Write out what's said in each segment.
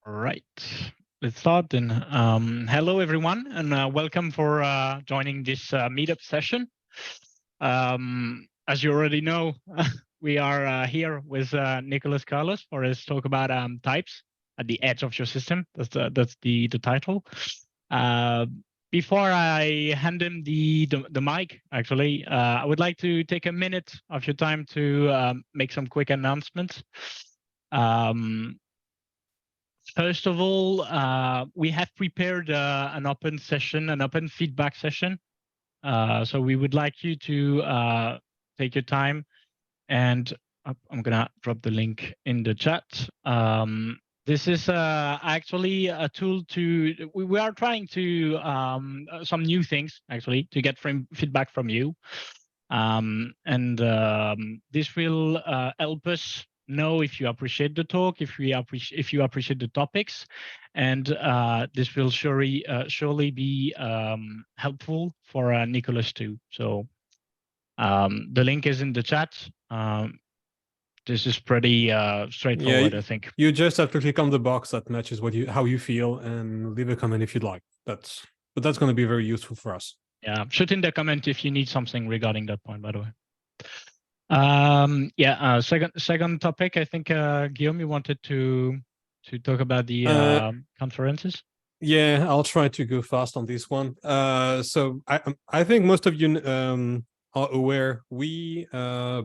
All right, let's start then. Hello, everyone, and welcome for joining this meetup session. As you already know, we are here with Nicolas Carlo for his talk about types at the edge of your system. That's the title. Before I hand him the mic, actually, I would like to take a minute of your time to make some quick announcements. First of all, we have prepared an open session, an open feedback session. So we would like you to take your time, and I'm gonna drop the link in the chat. This is actually a tool to, we are trying to, some new things actually, to get feedback from you. This will help us know if you appreciate the talk, if you appreciate the topics, and this will surely be helpful for Nicolas too. So the link is in the chat. This is pretty straightforward, I think. You just have to click on the box that matches how you feel and leave a comment if you'd like. But that's going to be very useful for us. Yeah, shoot in the comment if you need something regarding that point, by the way. Second topic, I think, Guillaume, you wanted to talk about the conferences. Yeah, I'll try to go fast on this one. So I think most of you are aware we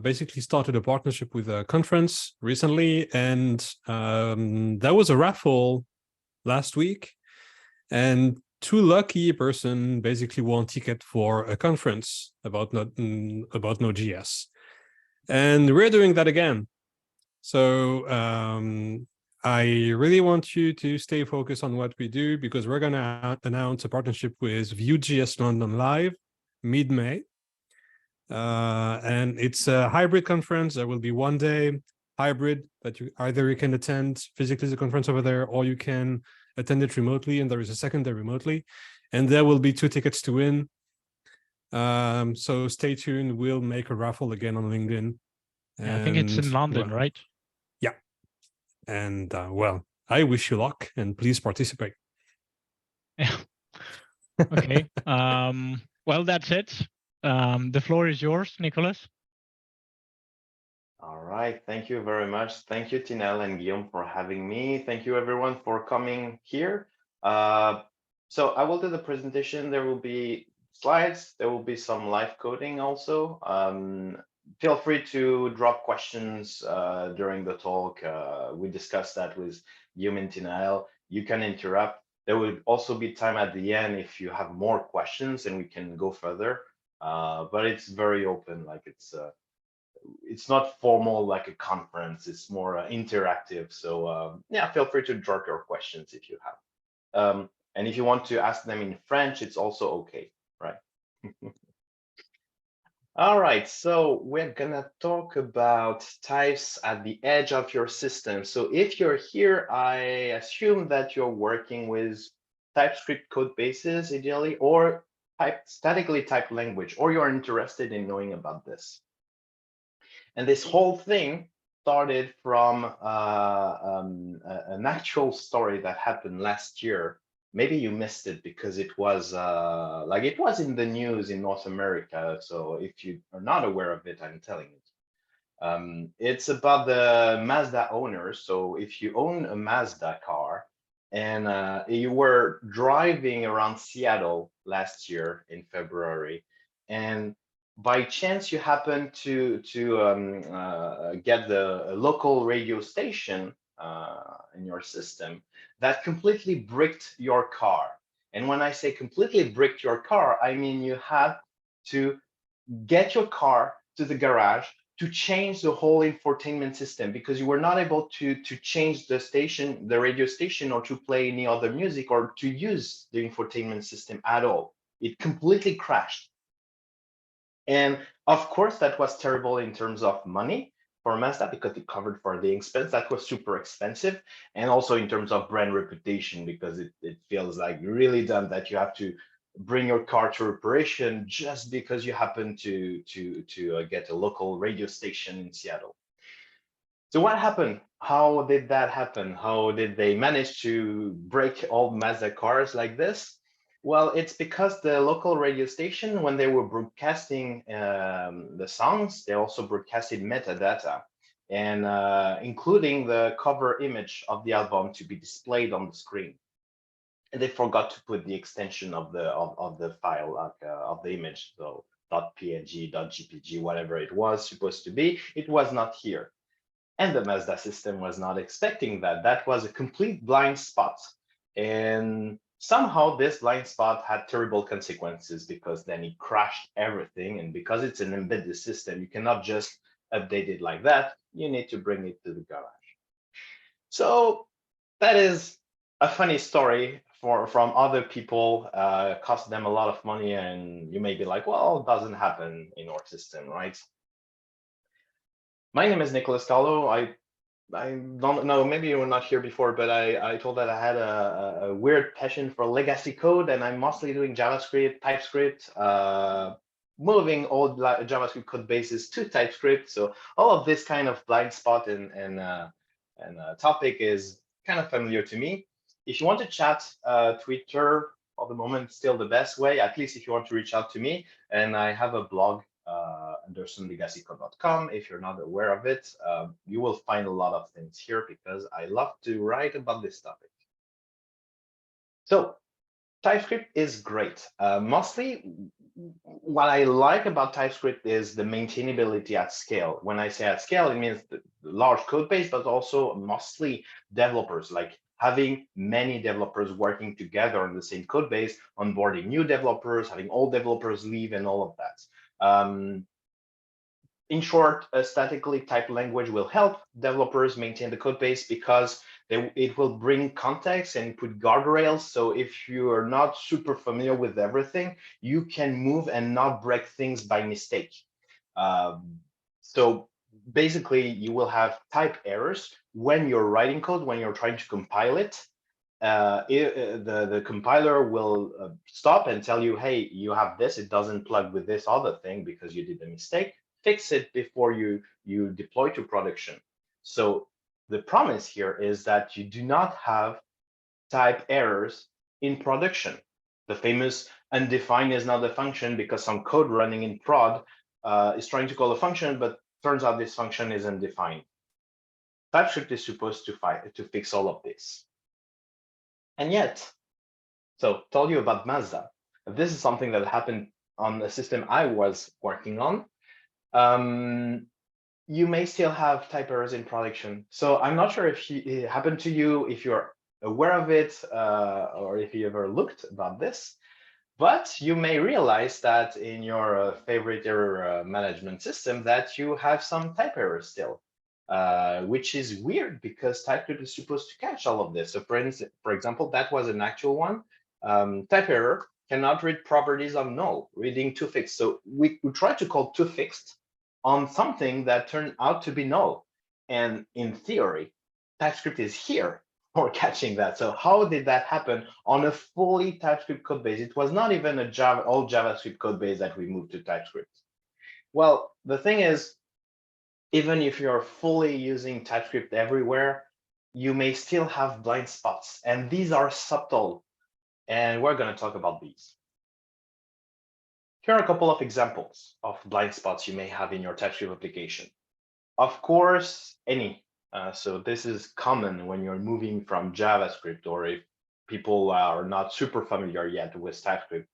basically started a partnership with a conference recently, and there was a raffle last week, and two lucky person basically won ticket for a conference about Node.js. And we're doing that again. So I really want you to stay focused on what we do, because we're going to announce a partnership with Vue.js London Live mid-May. And it's a hybrid conference. There will be one day hybrid that you can attend physically the conference over there, or you can attend it remotely, and there is a second day remotely. And there will be 2 tickets to win. So stay tuned. We'll make a raffle again on LinkedIn. Yeah, I think it's in London, right? Yeah. And well, I wish you luck, and please participate. Yeah. Okay. Well, that's it. The floor is yours, Nicolas. All right. Thank you very much. Thank you, Tinel and Guillaume, for having me. Thank you, everyone, for coming here. So I will do the presentation. There will be slides. There will be some live coding also. Feel free to drop questions during the talk. We discussed that with Guillaume and Tinel. You can interrupt. There will also be time at the end if you have more questions, and we can go further. But it's very open, like it's not formal like a conference. It's more interactive. So yeah, feel free to drop your questions if you have. And if you want to ask them in French, it's also okay, right? All right, so we're gonna talk about types at the edge of your system. So if you're here, I assume that you're working with TypeScript code bases ideally, or statically typed language, or you're interested in knowing about this. And this whole thing started from an actual story that happened last year. Maybe you missed it because it was it was in the news in North America. So if you are not aware of it, I'm telling you. It's about the Mazda owners. So if you own a Mazda car and you were driving around Seattle last year in February, and by chance you happen to get the local radio station in your system that completely bricked your car. And when I say completely bricked your car, I mean you had to get your car to the garage to change the whole infotainment system, because you were not able to change the station, the radio station, or to play any other music, or to use the infotainment system at all. It completely crashed. And of course, that was terrible in terms of money for Mazda, because it covered for the expense. That was super expensive. And also in terms of brand reputation, because it feels like really dumb that you have to bring your car to reparation just because you happen to get a local radio station in Seattle. So what happened? how did that happen? How did they manage to break old Mazda cars like this? Well, it's because the local radio station, when they were broadcasting the songs, they also broadcasted metadata, and including the cover image of the album to be displayed on the screen. And they forgot to put the extension of the file, like of the image, so .png, .gpg, whatever it was supposed to be. It was not here. And the Mazda system was not expecting that. That was a complete blind spot. And somehow this blind spot had terrible consequences, because then it crashed everything. And because it's an embedded system, you cannot just update it like that. You need to bring it to the garage. So that is a funny story from other people, cost them a lot of money. And you may be like, well, it doesn't happen in our system, right? My name is Nicolas Carlo. I don't know, maybe you were not here before, but I told that I had a weird passion for legacy code, and I'm mostly doing JavaScript, TypeScript, moving old JavaScript code bases to TypeScript. So all of this kind of blind spot and topic is kind of familiar to me. If you want to chat, Twitter, for the moment, still the best way, at least if you want to reach out to me. And I have a blog, andersonlegacycode.com. If you're not aware of it, you will find a lot of things here, because I love to write about this topic. So TypeScript is great. Mostly what I like about TypeScript is the maintainability at scale. When I say at scale, it means the large code base, but also mostly developers, like having many developers working together on the same code base, onboarding new developers, having old developers leave, and all of that. In short, a statically typed language will help developers maintain the code base, because it will bring context and put guardrails. So if you are not super familiar with everything, you can move and not break things by mistake. So basically, you will have type errors when you're writing code, when you're trying to compile it. The compiler will stop and tell you, hey, you have this, it doesn't plug with this other thing because you did a mistake. Fix it before you deploy to production. So the promise here is that you do not have type errors in production. The famous undefined is not a function, because some code running in prod is trying to call a function, but turns out this function is undefined. TypeScript is supposed to fix all of this. And yet, so told you about Mazda. This is something that happened on the system I was working on. You may still have type errors in production. So I'm not sure if it happened to you, if you're aware of it, or if you ever looked about this. But you may realize that in your favorite error management system that you have some type errors still, which is weird, because TypeScript is supposed to catch all of this. So for example, that was an actual one. Type error cannot read properties of null, reading toFixed. So we tried to call toFixed on something that turned out to be null. And in theory, TypeScript is here for catching that. So how did that happen on a fully TypeScript code base? It was not even a old JavaScript code base that we moved to TypeScript. Well, the thing is, even if you're fully using TypeScript everywhere, you may still have blind spots. And these are subtle. And we're going to talk about these. Here are a couple of examples of blind spots you may have in your TypeScript application. Of course, any. So this is common when you're moving from JavaScript, or if people are not super familiar yet with TypeScript,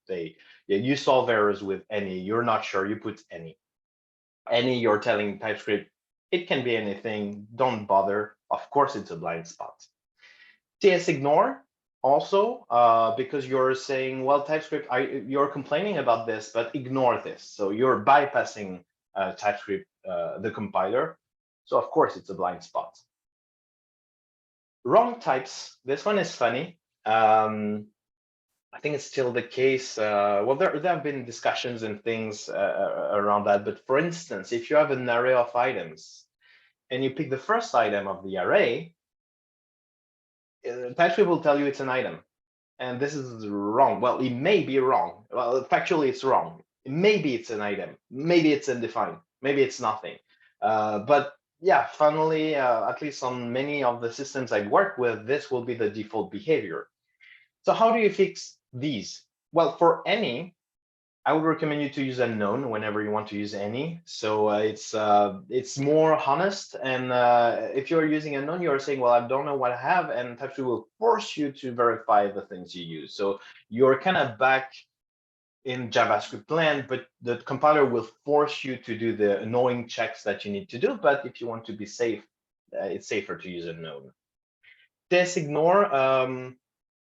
you solve errors with any. You're not sure, you put any. Any, you're telling TypeScript, it can be anything, don't bother. Of course, it's a blind spot. TS ignore. Also, because you're saying, well, TypeScript, you're complaining about this, but ignore this. So you're bypassing TypeScript, the compiler. So of course, it's a blind spot. Wrong types. This one is funny. I think it's still the case. Well, there have been discussions and things around that. But for instance, if you have an array of items and you pick the first item of the array, TypeScript will tell you it's an item, and this is wrong. Well, it may be wrong. Well, factually, it's wrong. Maybe it's an item. Maybe it's undefined. Maybe it's nothing. But yeah, finally, at least on many of the systems I work with, this will be the default behavior. So how do you fix these? Well, for any, I would recommend you to use unknown whenever you want to use any. So it's more honest. And if you're using unknown, you're saying, well, I don't know what I have, and TypeScript will force you to verify the things you use. So you're kind of back in JavaScript land, but the compiler will force you to do the annoying checks that you need to do. But if you want to be safe, it's safer to use unknown. TS ignore.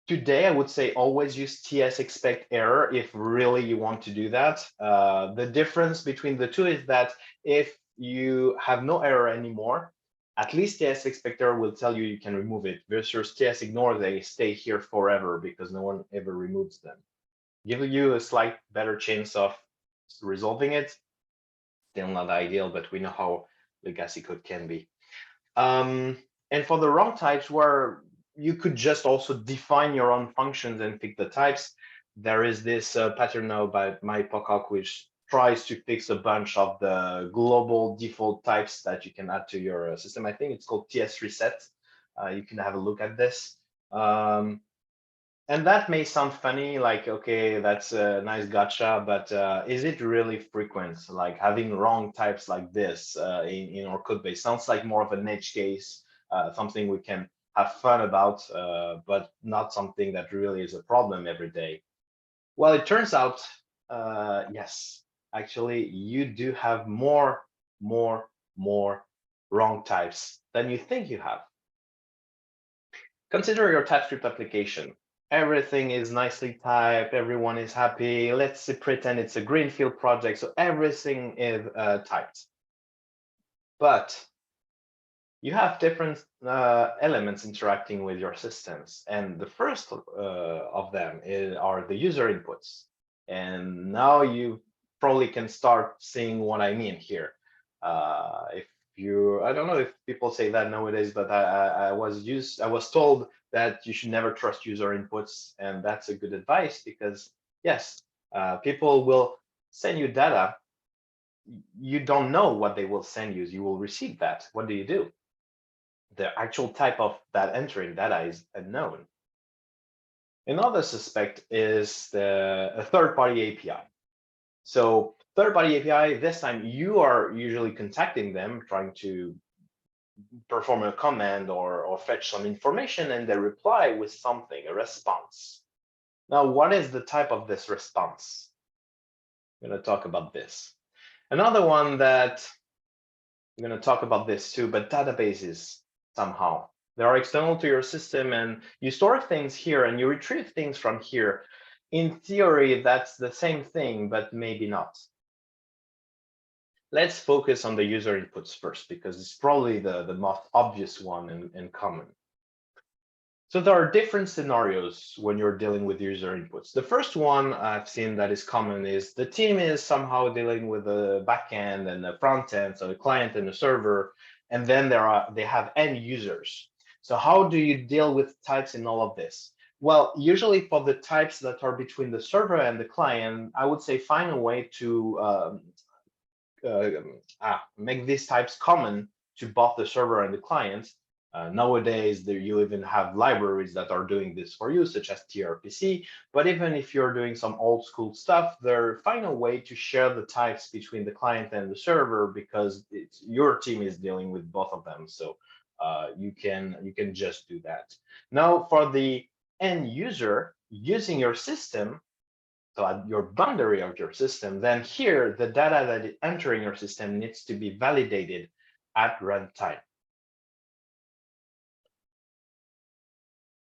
Today, I would say always use TS expect error if really you want to do that. The difference between the two is that if you have no error anymore, at least TS expect error will tell you you can remove it, versus TS ignore, they stay here forever because no one ever removes them. Give you a slight better chance of resolving it. Still not ideal, but we know how legacy code can be. And for the wrong types, where you could just also define your own functions and pick the types, there is this pattern now by myPocock, which tries to fix a bunch of the global default types that you can add to your system. I think it's called TS reset. You can have a look at this. And that may sound funny, like, okay, that's a nice gotcha, but is it really frequent? Like having wrong types like this in our code base sounds like more of an edge case, something we can have fun about, but not something that really is a problem every day. Well, it turns out, yes, actually, you do have more wrong types than you think you have. Consider your TypeScript application. Everything is nicely typed, everyone is happy. Let's pretend it's a greenfield project, so everything is typed. But you have different elements interacting with your systems, and the first of them are the user inputs. And now you probably can start seeing what I mean here. I don't know if people say that nowadays, but I was told that you should never trust user inputs, and that's a good advice because yes, people will send you data. You don't know what they will send you. You will receive that. What do? The actual type of that entering data is unknown. Another suspect is a third-party API. So third-party API, this time you are usually contacting them, trying to perform a command or fetch some information, and they reply with something, a response. Now, what is the type of this response? I'm going to talk about this. Another one that I'm going to talk about this too, but databases somehow. They are external to your system, and you store things here and you retrieve things from here. In theory, that's the same thing, but maybe not. Let's focus on the user inputs first, because it's probably the most obvious one and common. So there are different scenarios when you're dealing with user inputs. The first one I've seen that is common is the team is somehow dealing with the backend and the front end, so the client and the server, and then they have end users. So how do you deal with types in all of this? Well, usually for the types that are between the server and the client, I would say find a way to make these types common to both the server and the client. Nowadays, you even have libraries that are doing this for you, such as TRPC. But even if you're doing some old school stuff, find a way to share the types between the client and the server, because your team is dealing with both of them. So you can just do that. Now, for the end user using your system, so at your boundary of your system, then here the data that is entering your system needs to be validated at runtime.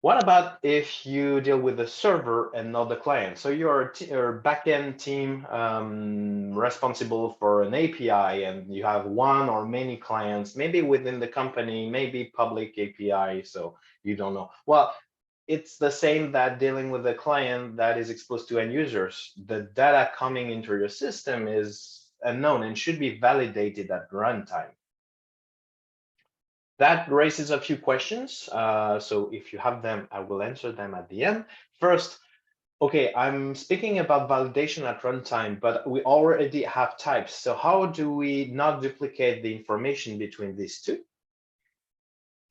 What about if you deal with the server and not the client? So you're a backend team responsible for an API, and you have one or many clients, maybe within the company, maybe public API, so you don't know. Well, it's the same that dealing with a client that is exposed to end users. The data coming into your system is unknown and should be validated at runtime. That raises a few questions. So if you have them, I will answer them at the end. First, Okay, I'm speaking about validation at runtime, but we already have types. So how do we not duplicate the information between these two?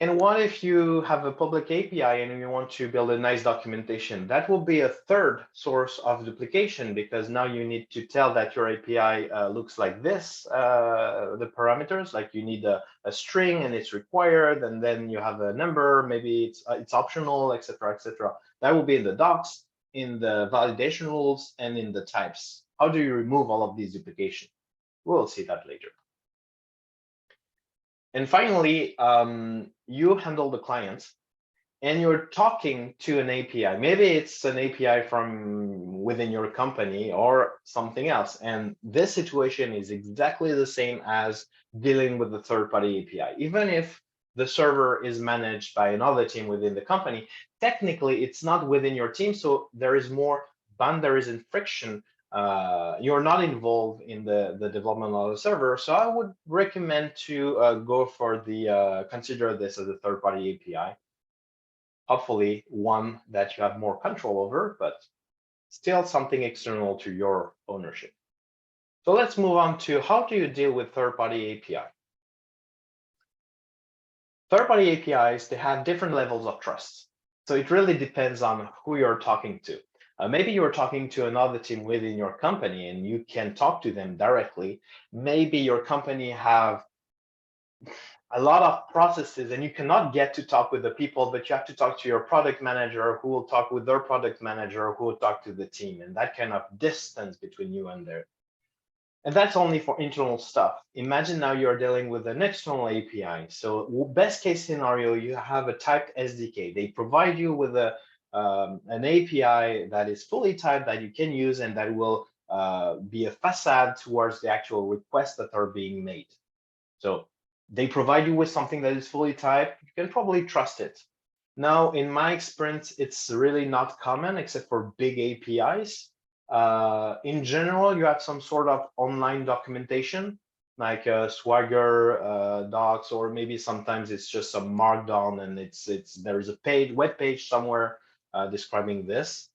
And what if you have a public API and you want to build a nice documentation? That will be a third source of duplication, because now you need to tell that your API looks like this, the parameters, like you need a string and it's required, and then you have a number, maybe it's optional, etc., etc. That will be in the docs, in the validation rules, and in the types. How do you remove all of these duplication? We'll see that later. And finally, you handle the client and you're talking to an API. Maybe it's an API from within your company or something else. And this situation is exactly the same as dealing with the third-party API. Even if the server is managed by another team within the company, technically it's not within your team. So there is more boundaries and friction. You're not involved in the development of the server. So I would recommend to go for the, consider this as a third-party API. Hopefully one that you have more control over, but still something external to your ownership. So let's move on to how do you deal with third-party API? Third-party APIs, they have different levels of trust. So it really depends on who you're talking to. Maybe you're talking to another team within your company and you can talk to them directly. Maybe your company have a lot of processes and you cannot get to talk with the people, but you have to talk to your product manager who will talk with their product manager who will talk to the team, and that kind of distance between you and there. And that's only for internal stuff. Imagine now you're dealing with an external API. So best case scenario, you have a typed SDK. They provide you with an API that is fully typed that you can use and that will be a facade towards the actual requests that are being made. So they provide you with something that is fully typed, you can probably trust it. Now, in my experience, it's really not common except for big APIs. In general, you have some sort of online documentation, like Swagger docs, or maybe sometimes it's just some markdown and there's a web page somewhere describing this.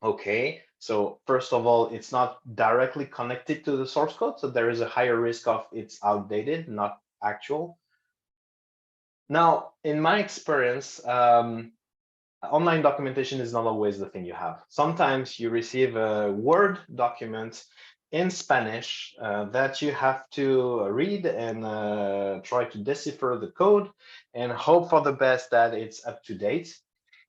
Okay, so first of all, it's not directly connected to the source code, so there is a higher risk of it's outdated, not actual. Now, in my experience, online documentation is not always the thing you have. Sometimes you receive a Word document in Spanish that you have to read and try to decipher the code and hope for the best that it's up to date.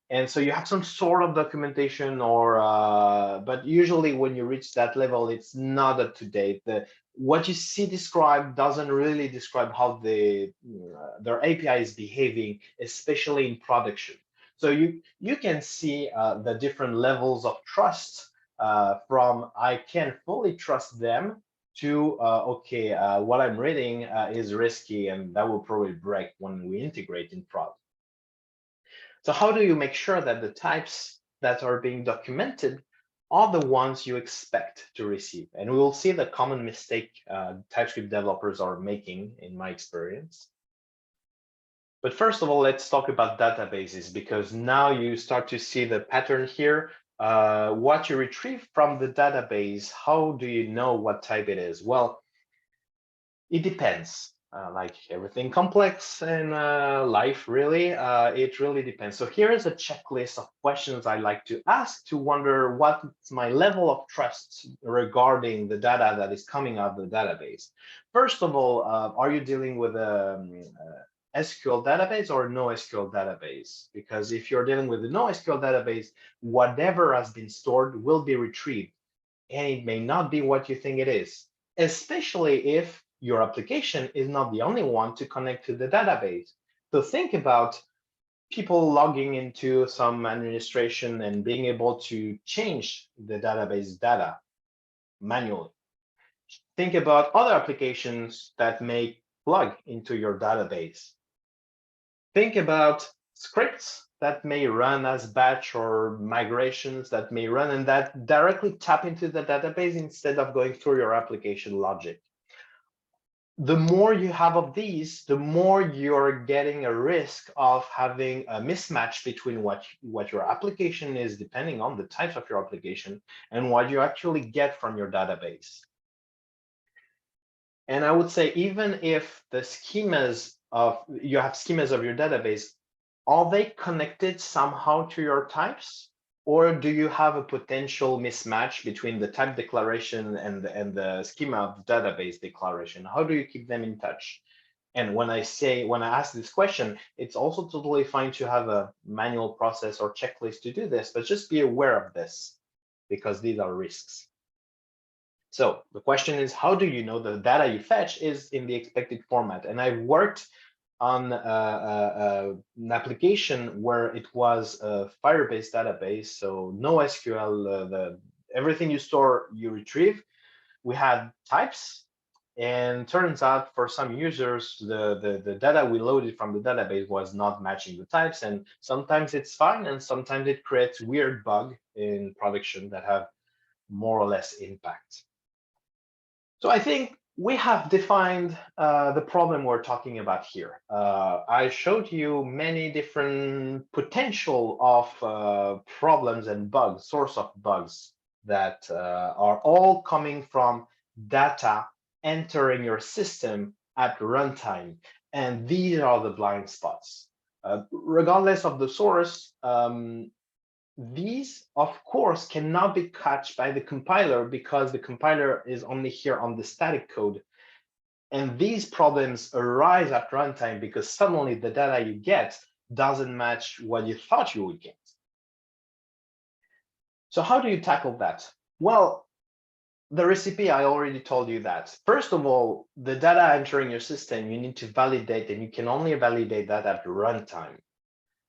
And so you have some sort of documentation but usually when you reach that level, it's not up to date. What you see described doesn't really describe how their API is behaving, especially in production. So you can see the different levels of trust from I can fully trust them to okay, what I'm reading is risky and that will probably break when we integrate in prod. So how do you make sure that the types that are being documented are the ones you expect to receive? And we will see the common mistake TypeScript developers are making in my experience. But first of all, let's talk about databases, because now you start to see the pattern here. What you retrieve from the database, how do you know what type it is? Well, it depends. Like everything complex in life, really, it really depends. So here is a checklist of questions I like to ask to wonder what's my level of trust regarding the data that is coming out of the database. First of all, are you dealing with a SQL database or no SQL database? Because if you're dealing with a no SQL database, whatever has been stored will be retrieved, and it may not be what you think it is, especially if your application is not the only one to connect to the database. So think about people logging into some administration and being able to change the database data manually. Think about other applications that may plug into your database. Think about scripts that may run as batch or migrations that may run and that directly tap into the database instead of going through your application logic. the more you have of these, the more you're getting a risk of having a mismatch between what your application is, depending on the types of your application, and what you actually get from your database. And I would say, even if the you have schemas of your database, are they connected somehow to your types? Or do you have a potential mismatch between the type declaration and the schema of the database declaration? How do you keep them in touch? And when I ask this question, it's also totally fine to have a manual process or checklist to do this, but just be aware of this, because these are risks. So the question is, how do you know the data you fetch is in the expected format? And I've worked on an application where it was a Firebase database, so no SQL, everything you store, you retrieve. We had types, and turns out for some users, the data we loaded from the database was not matching the types, and sometimes it's fine, and sometimes it creates weird bug in production that have more or less impact. So I think we have defined the problem we're talking about here. I showed you many different potential of problems and bugs, source of bugs that are all coming from data entering your system at runtime. And these are the blind spots. Regardless of the source, these, of course, cannot be caught by the compiler, because the compiler is only here on the static code. And these problems arise at runtime because suddenly the data you get doesn't match what you thought you would get. So how do you tackle that? Well, the recipe, I already told you that. First of all, the data entering your system, you need to validate, and you can only validate that at runtime.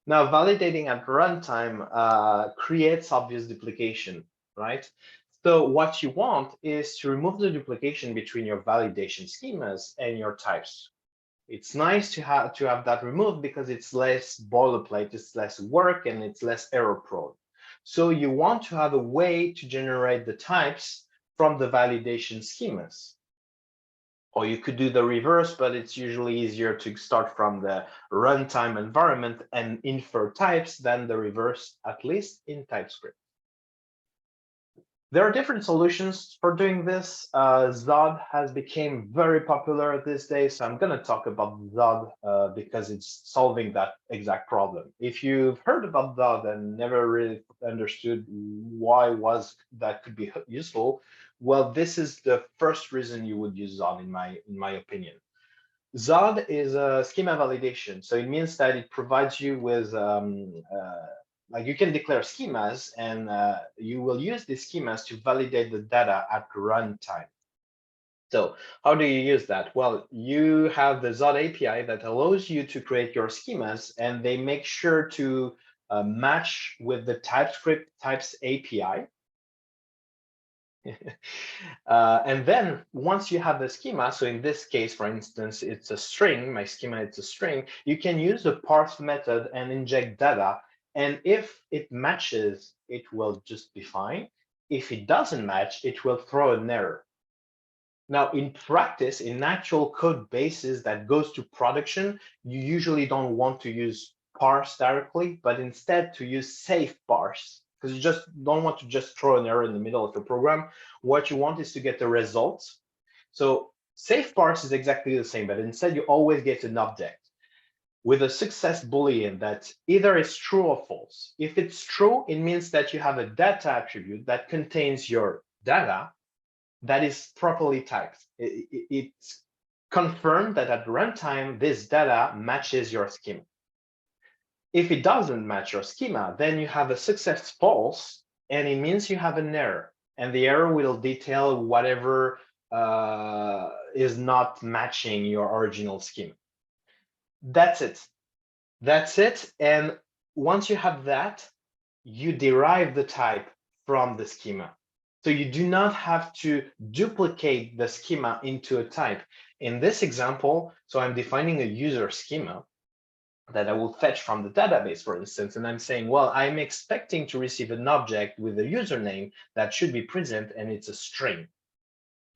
Now, validating at runtime creates obvious duplication, right? So what you want is to remove the duplication between your validation schemas and your types. It's nice to have that removed because it's less boilerplate, it's less work, and it's less error prone. So you want to have a way to generate the types from the validation schemas. Or you could do the reverse, but it's usually easier to start from the runtime environment and infer types than the reverse, at least in TypeScript. There are different solutions for doing this. Zod has become very popular these days, so I'm going to talk about Zod because it's solving that exact problem. If you've heard about Zod and never really understood why that could be useful, well, this is the first reason you would use Zod, in my opinion. Zod is a schema validation, so it means that it provides you with like, you can declare schemas, and you will use these schemas to validate the data at runtime. So how do you use that? Well, you have the Zod API that allows you to create your schemas, and they make sure to match with the TypeScript types API. And then once you have the schema, so in this case, for instance, it's a string, my schema, it's a string, you can use the parse method and inject data. And if it matches, it will just be fine. If it doesn't match, it will throw an error. Now, in practice, in actual code bases that goes to production, you usually don't want to use parse directly, but instead to use safe parse, because you just don't want to just throw an error in the middle of the program. What you want is to get the results. So safe parse is exactly the same, but instead you always get an object with a success boolean that either is true or false. If it's true, it means that you have a data attribute that contains your data that is properly typed. It's confirmed that at runtime, this data matches your schema. If it doesn't match your schema, then you have a success false, and it means you have an error. And the error will detail whatever is not matching your original schema. That's it. That's it. And once you have that, you derive the type from the schema. So you do not have to duplicate the schema into a type. In this example, so I'm defining a user schema that I will fetch from the database, for instance, and I'm saying, well, I'm expecting to receive an object with a username that should be present, and it's a string.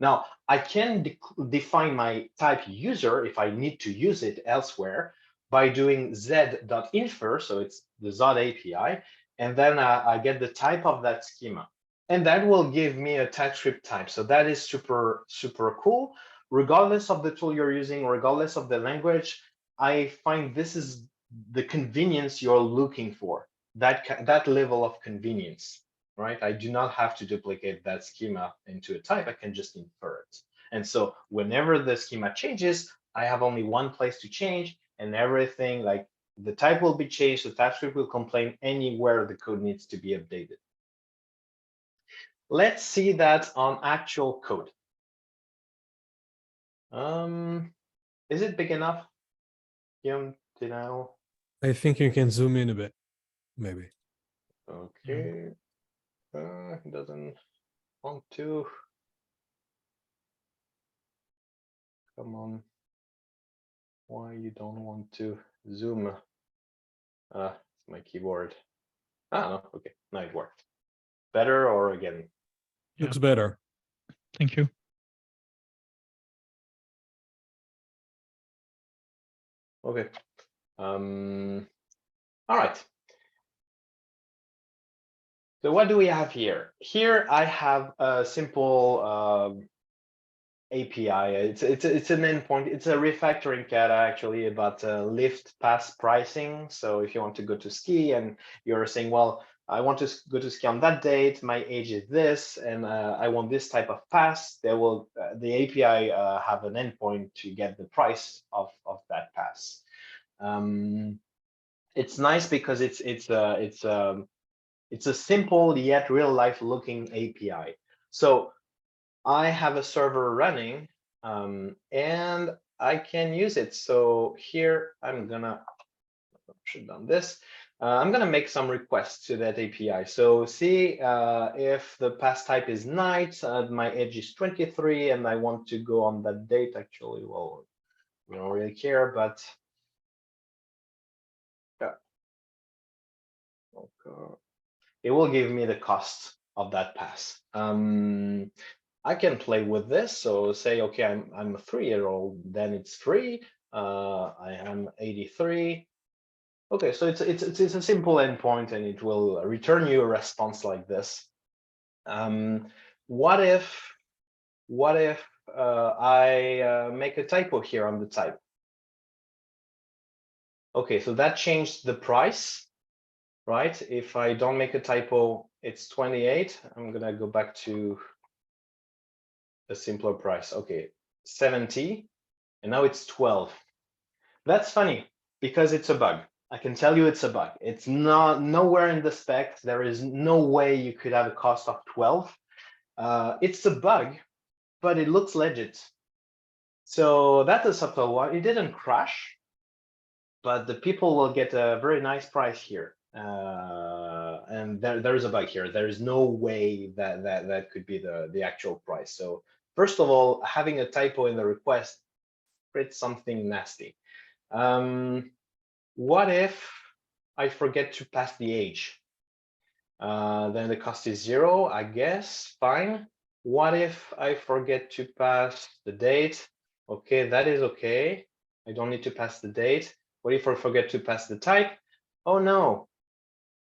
Now, I can define my type user if I need to use it elsewhere by doing z.infer, so it's the Zod API, and then I get the type of that schema. And that will give me a TypeScript type. So that is super, super cool. Regardless of the tool you're using, regardless of the language, I find this is the convenience you're looking for, that level of convenience. Right? I do not have to duplicate that schema into a type. I can just infer it. And so whenever the schema changes, I have only one place to change, and everything, like the type will be changed, the TypeScript will complain anywhere the code needs to be updated. Let's see that on actual code. Is it big enough? Guillaume, did I think you can zoom in a bit, maybe. Okay. He doesn't want to. Come on. Why you don't want to zoom? It's my keyboard. Ah, no, okay, now it worked. Better or again? Looks better. Thank you. Okay. All right. So what do we have here? Here I have a simple API. It's an endpoint. It's a refactoring kata actually about lift pass pricing. So if you want to go to ski and you're saying, well, I want to go to ski on that date, my age is this, and I want this type of pass, there will the API have an endpoint to get the price of that pass. It's nice because it's a simple yet real life looking API. So I have a server running and I can use it. So here I'm gonna should done this. I'm gonna make some requests to that API. So see if the pass type is night, my age is 23, and I want to go on that date. Actually, well, we don't really care, but yeah, okay. It will give me the cost of that pass. I can play with this. So say, okay, I'm a 3-year-old, then it's free. I am 83. Okay, so it's a simple endpoint, and it will return you a response like this. What if I make a typo here on the type? Okay, so that changed the price, right? If I don't make a typo, it's 28. I'm gonna go back to a simpler price. Okay, 70, and now it's 12. That's funny because it's a bug. I can tell you it's a bug. It's not nowhere in the spec. There is no way you could have a cost of 12. It's a bug, but it looks legit. So that's a subtle one. It didn't crash, but the people will get a very nice price here. And there is a bug here. There is no way that could be the actual price. So first of all, having a typo in the request creates something nasty. What if I forget to pass the age? Then the cost is 0, I guess, fine. What if I forget to pass the date? Okay, that is okay. I don't need to pass the date. What if I forget to pass the type? Oh no,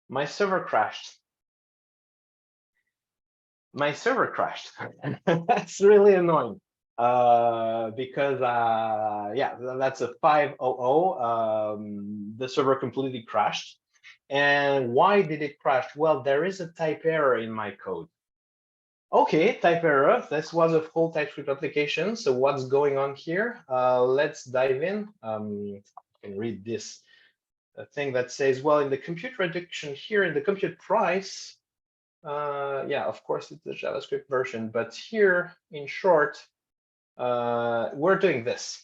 my server crashed. My server crashed. That's really annoying. Because yeah, that's a 500. The server completely crashed. And why did it crash? Well, there is a type error in my code. Okay, type error. This was a full TypeScript application. So what's going on here? Let's dive in. You can read this thing that says, well, in the compute reduction here, in the compute price, yeah, of course, it's the JavaScript version. But here, in short, we're doing this.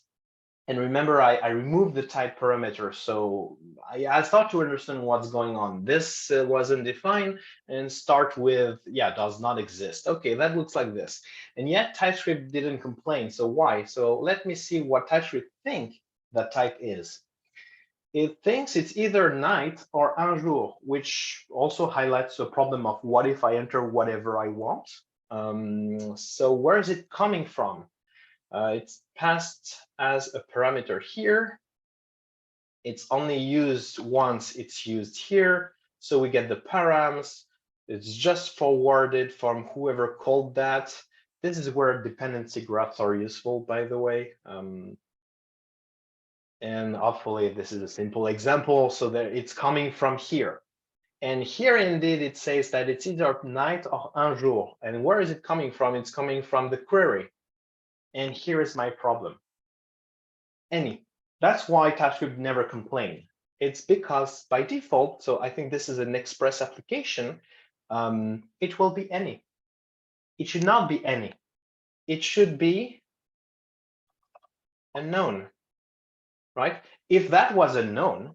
And remember, I removed the type parameter. So I start to understand what's going on. This wasn't defined, and start with, yeah, does not exist. Okay, that looks like this. And yet TypeScript didn't complain. So why? So let me see what TypeScript think that type is. It thinks it's either night or un jour, which also highlights the problem of what if I enter whatever I want. So where is it coming from? It's passed as a parameter here. It's only used once it's used here. So we get the params. It's just forwarded from whoever called that. This is where dependency graphs are useful, by the way. And hopefully this is a simple example so that it's coming from here. And here indeed it says that it's either night or un jour. And where is it coming from? It's coming from the query. And here is my problem. Any. That's why TypeScript never complain. It's because by default, so I think this is an express application, it will be any. It should not be any. It should be unknown, right? If that was unknown,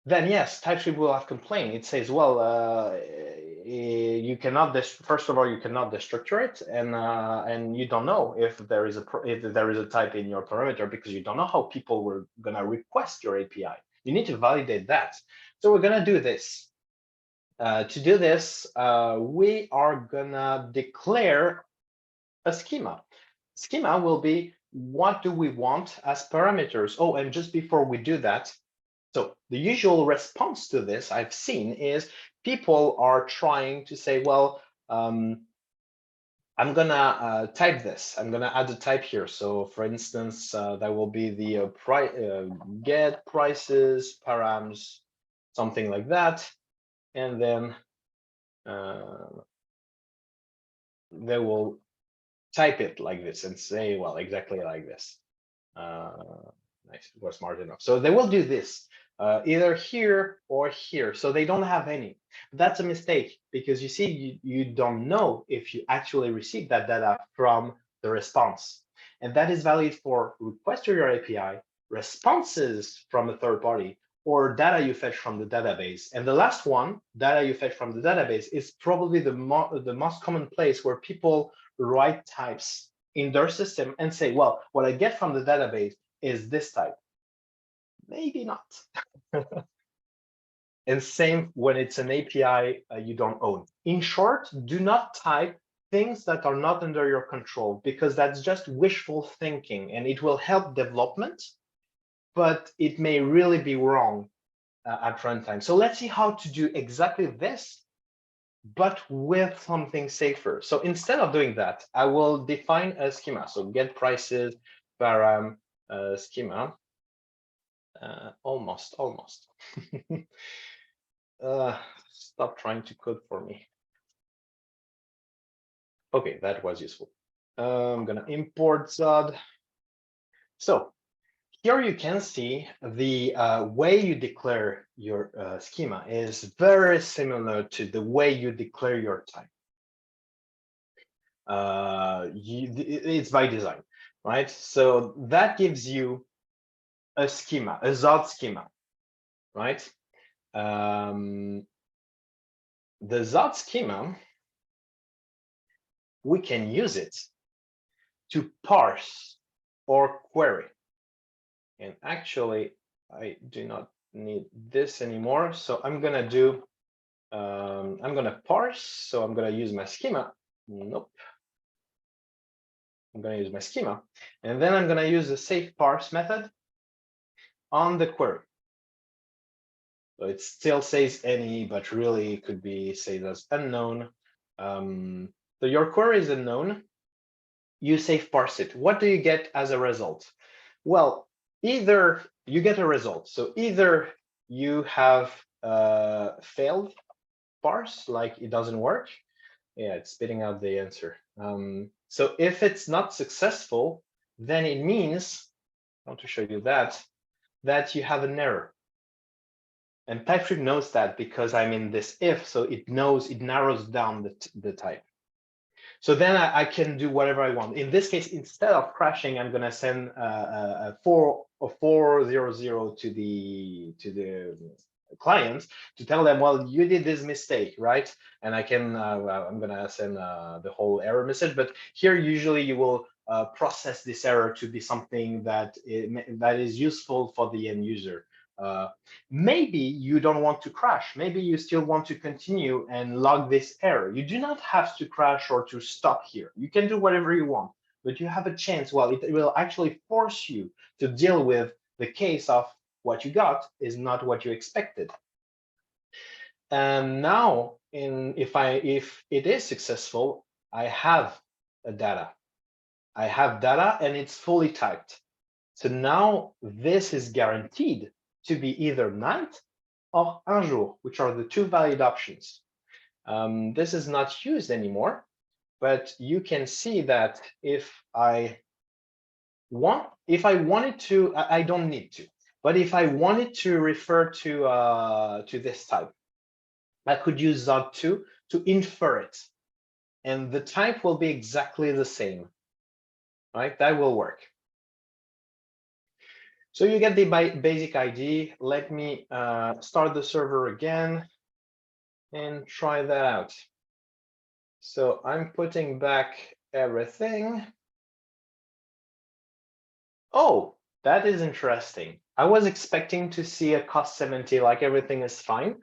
then yes, TypeScript will have complained. It says, well, you cannot, first of all, you cannot destructure it, and you don't know if there is a type in your parameter because you don't know how people were gonna request your API. You need to validate that. So we're gonna do this. To do this, we are gonna declare a schema. Schema will be what do we want as parameters. Oh, and just before we do that, so the usual response to this I've seen is people are trying to say, well, I'm gonna type this. I'm gonna add a type here. So for instance, that will be the get prices params, something like that. And then they will type it like this and say, well, exactly like this. Nice, it was smart enough. So they will do this either here or here. So they don't have any. That's a mistake because you see, you don't know if you actually receive that data from the response. And that is valid for requests to your API, responses from a third party, or data you fetch from the database. And the last one, data you fetch from the database, is probably the most common place where people write types in their system and say, well, what I get from the database is this type. Maybe not. And same when it's an API you don't own. In short, do not type things that are not under your control because that's just wishful thinking and it will help development, but it may really be wrong at runtime. So let's see how to do exactly this, but with something safer. So instead of doing that, I will define a schema. So get prices, param, schema. Almost. Stop trying to code for me. Okay, that was useful. I'm gonna import Zod. So here you can see the way you declare your schema is very similar to the way you declare your type. It's by design, right? So that gives you a schema, a Zod schema, right? The Zod schema, we can use it to parse or query. And actually, I do not need this anymore. So I'm gonna do, I'm gonna parse. So I'm gonna use my schema. Nope. I'm gonna use my schema. And then I'm gonna use the safe parse method on the query. So it still says any, but really could be saved as unknown. So your query is unknown. You safe parse it. What do you get as a result? Well, either you get a result. So either you have failed parse, like it doesn't work. Yeah, it's spitting out the answer. So if it's not successful, then it means, I want to show you that you have an error. And TypeScript knows that because I'm in this if, so it knows, it narrows down the type. So then I can do whatever I want. In this case, instead of crashing, I'm going to send a 400 to the client to tell them, well, you did this mistake, right? And I can, I'm going to send the whole error message. But here, usually you will process this error to be something that is useful for the end user. Maybe you don't want to crash. Maybe you still want to continue and log this error. You do not have to crash or to stop here. You can do whatever you want, but you have a chance. Well, it will actually force you to deal with the case of what you got is not what you expected. And now, if it is successful, I have a data. I have data and it's fully typed. So now this is guaranteed to be either night or un jour, which are the two valid options. This is not used anymore, but you can see that if I wanted to, I don't need to, but if I wanted to refer to this type, I could use zog2 to infer it, and the type will be exactly the same, right? That will work. So you get the basic ID. Let me start the server again and try that out. So I'm putting back everything. Oh, that is interesting. I was expecting to see a cost 70, like everything is fine.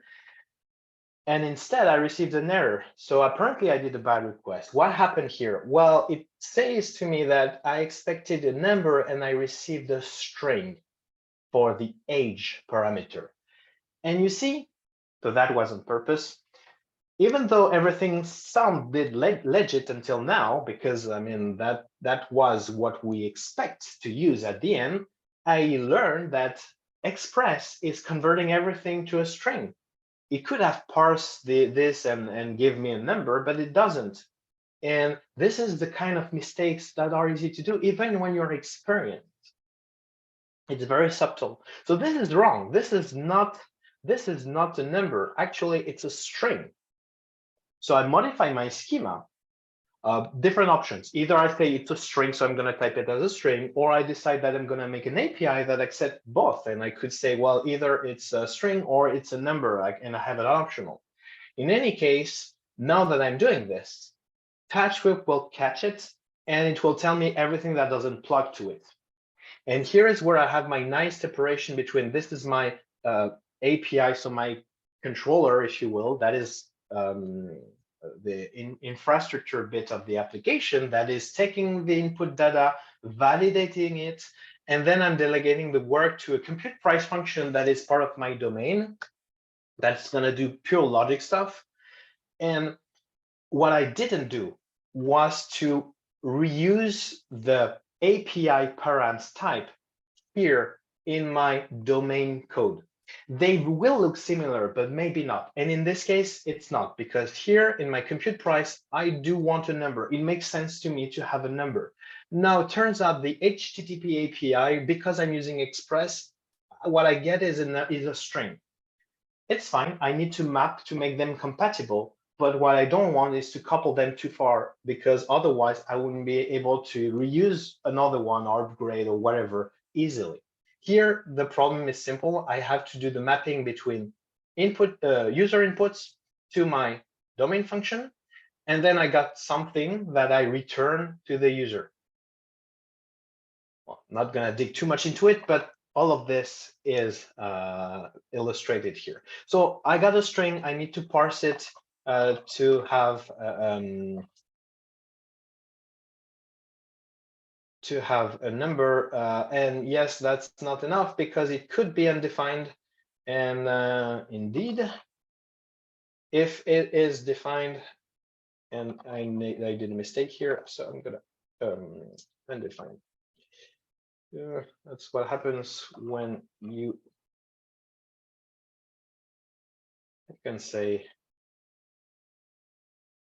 And instead I received an error. So apparently I did a bad request. What happened here? Well, it says to me that I expected a number and I received a string for the age parameter. And you see, so that was on purpose. Even though everything sounded legit until now, because I mean, that was what we expect to use at the end, I learned that Express is converting everything to a string. It could have parsed this and give me a number, but it doesn't. And this is the kind of mistakes that are easy to do, even when you're experienced. It's very subtle. So this is wrong. This is not a number. Actually, it's a string. So I modify my schema. Different options. Either I say it's a string, so I'm going to type it as a string, or I decide that I'm going to make an API that accepts both. And I could say, well, either it's a string or it's a number, and I have it optional. In any case, now that I'm doing this, TypeScript will catch it, and it will tell me everything that doesn't plug to it. And here is where I have my nice separation between this is my API, so my controller, if you will, that is the infrastructure bit of the application that is taking the input data, validating it, and then I'm delegating the work to a compute price function that is part of my domain that's going to do pure logic stuff. And what I didn't do was to reuse the API params type here in my domain code. They will look similar, but maybe not. And in this case, it's not, because here in my compute price, I do want a number. It makes sense to me to have a number. Now, it turns out the HTTP API, because I'm using Express, what I get is a string. It's fine. I need to map to make them compatible. But what I don't want is to couple them too far, because otherwise I wouldn't be able to reuse another one or upgrade or whatever easily. Here, the problem is simple. I have to do the mapping between user inputs to my domain function, and then I got something that I return to the user. Well, not going to dig too much into it, but all of this is illustrated here. So I got a string. I need to parse it to have a number, and yes, that's not enough because it could be undefined. And indeed, if it is defined, and I did a mistake here, so I'm gonna undefine. That's what happens when you can say.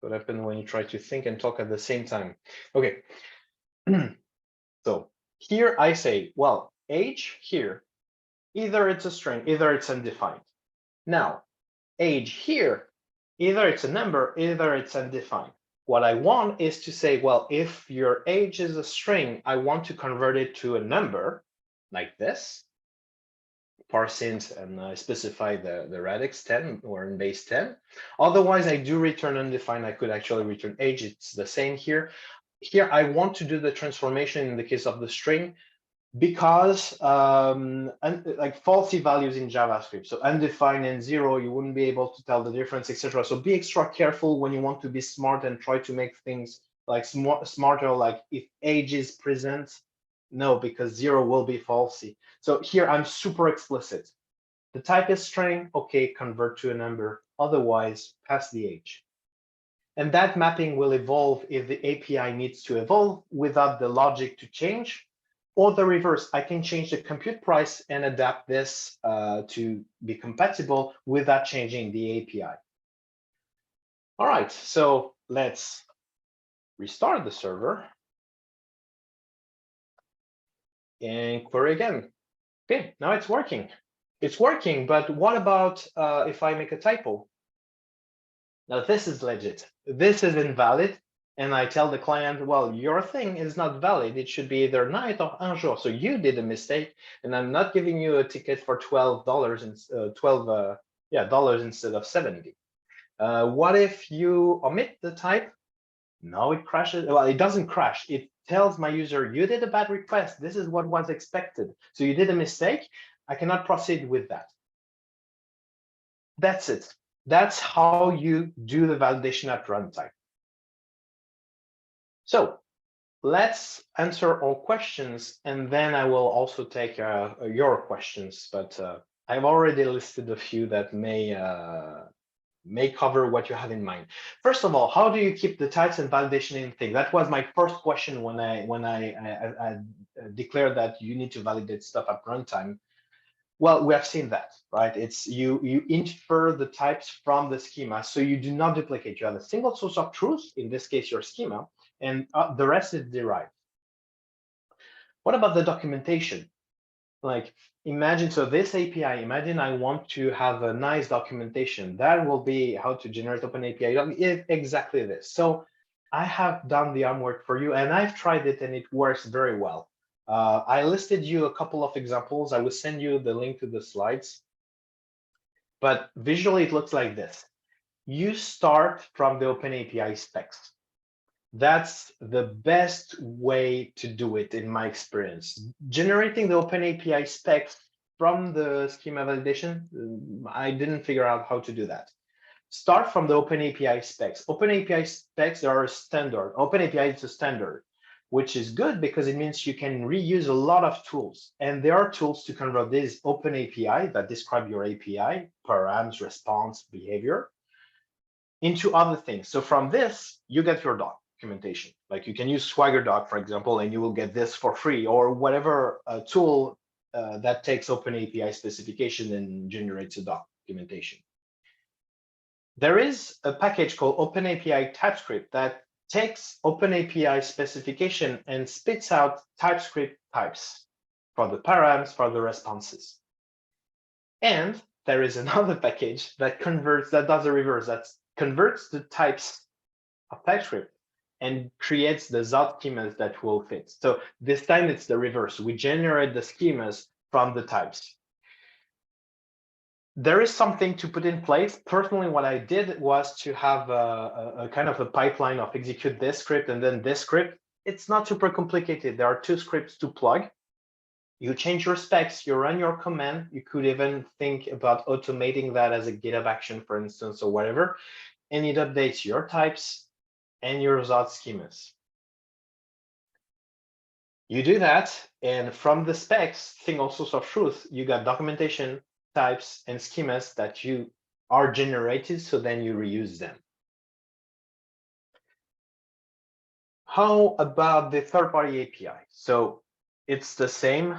What happens when you try to think and talk at the same time? Okay. So here I say, well, age here, either it's a string, either it's undefined. Now, age here, either it's a number, either it's undefined. What I want is to say, well, if your age is a string, I want to convert it to a number like this, parse int and specify the radix 10 or in base 10. Otherwise, I do return undefined. I could actually return age. It's the same here. Here, I want to do the transformation in the case of the string because like falsy values in JavaScript, so undefined and 0, you wouldn't be able to tell the difference, etc. So be extra careful when you want to be smart and try to make things like smarter, like if age is present, no, because 0 will be falsy. So here I'm super explicit. The type is string, okay, convert to a number, otherwise pass the age. And that mapping will evolve if the API needs to evolve without the logic to change. Or the reverse, I can change the compute price and adapt this to be compatible without changing the API. All right, so let's restart the server and query again. Okay, now it's working. It's working, but what about if I make a typo? Now this is legit. This is invalid. And I tell the client, well, your thing is not valid. It should be either night or un jour. So you did a mistake, and I'm not giving you a ticket for $12 and $12 instead of 70. What if you omit the type? No, it crashes. Well, it doesn't crash. It tells my user, you did a bad request. This is what was expected. So you did a mistake. I cannot proceed with that. That's it. That's how you do the validation at runtime. So let's answer all questions, and then I will also take your questions. But I've already listed a few that may cover what you have in mind. First of all, how do you keep the types and validation in thing? That was my first question when I declared that you need to validate stuff at runtime. Well, we have seen that, right? It's you infer the types from the schema, so you do not duplicate. You have a single source of truth, in this case, your schema, and the rest is derived. What about the documentation? Like, imagine, so this API, imagine I want to have a nice documentation. That will be how to generate open API. Exactly this. So I have done the homework for you, and I've tried it, and it works very well. I listed you a couple of examples. I will send you the link to the slides. But visually, it looks like this. You start from the open API specs. That's the best way to do it, in my experience. Generating the open API specs from the schema validation, I didn't figure out how to do that. Start from the open API specs. Open API specs are a standard. Open API is a standard, which is good because it means you can reuse a lot of tools. And there are tools to convert this open API that describe your API, params, response, behavior, into other things. So from this, you get your documentation. Like you can use Swagger Doc, for example, and you will get this for free, or whatever tool that takes open API specification and generates a documentation. There is a package called OpenAPI TypeScript that takes OpenAPI specification and spits out TypeScript types for the params, for the responses. And there is another package that does the reverse, that converts the types of TypeScript and creates the ZOT schemas that will fit. So this time it's the reverse. We generate the schemas from the types. There is something to put in place. Personally, what I did was to have a kind of a pipeline of execute this script and then this script. It's not super complicated. There are two scripts to plug. You change your specs, you run your command. You could even think about automating that as a GitHub action, for instance, or whatever. And it updates your types and your ZOT schemas. You do that, and from the specs, single source of truth, you got documentation, types, and schemas that you are generated, so then you reuse them. How about the third-party API? So it's the same.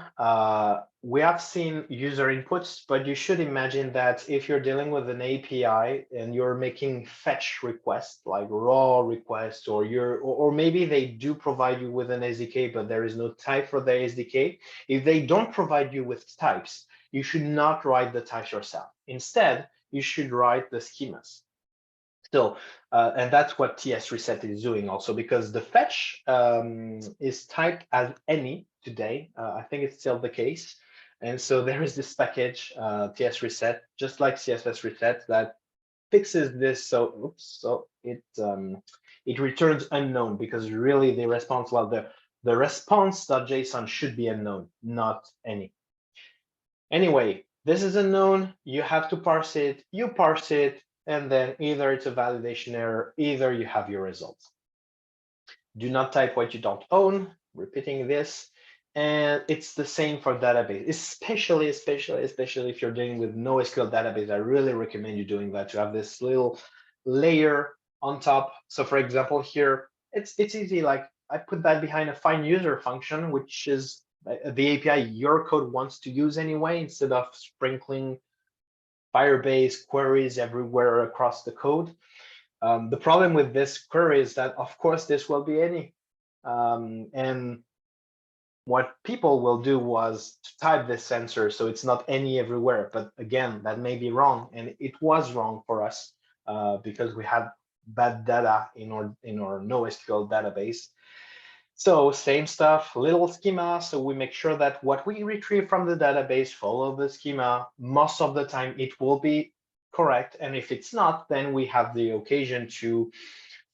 We have seen user inputs, but you should imagine that if you're dealing with an API and you're making fetch requests, like raw requests, or maybe they do provide you with an SDK, but there is no type for the SDK. If they don't provide you with types, you should not write the types yourself. Instead, you should write the schemas. So, and that's what TS reset is doing also, because the fetch is typed as any today. I think it's still the case. And so there is this package, TS reset, just like CSS reset, that fixes this. So, oops, so it returns unknown, because really the response, well, The response.json should be unknown, not any. Anyway, this is unknown. You have to parse it. You parse it, and then either it's a validation error, either you have your results. Do not type what you don't own. Repeating this. And it's the same for database, especially if you're dealing with NoSQL database. I really recommend you doing that, to have this little layer on top. So for example, here, it's easy. Like I put that behind a find user function, which is the API your code wants to use anyway, instead of sprinkling Firebase queries everywhere across the code. The problem with this query is that, of course, this will be any. And what people will do was to type this answer, so it's not any everywhere. But again, that may be wrong, and it was wrong for us because we had bad data in our NoSQL database. So same stuff, little schema. So we make sure that what we retrieve from the database follow the schema. Most of the time, it will be correct, and if it's not, then we have the occasion to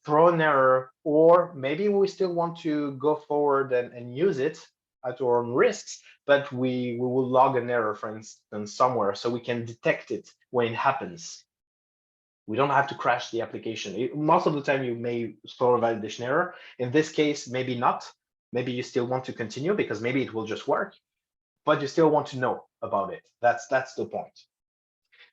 throw an error, or maybe we still want to go forward and use it at our own risks, but we will log an error, for instance, somewhere, so we can detect it when it happens. We don't have to crash the application. Most of the time, you may throw a validation error. In this case, maybe not. Maybe you still want to continue because maybe it will just work, but you still want to know about it. That's the point.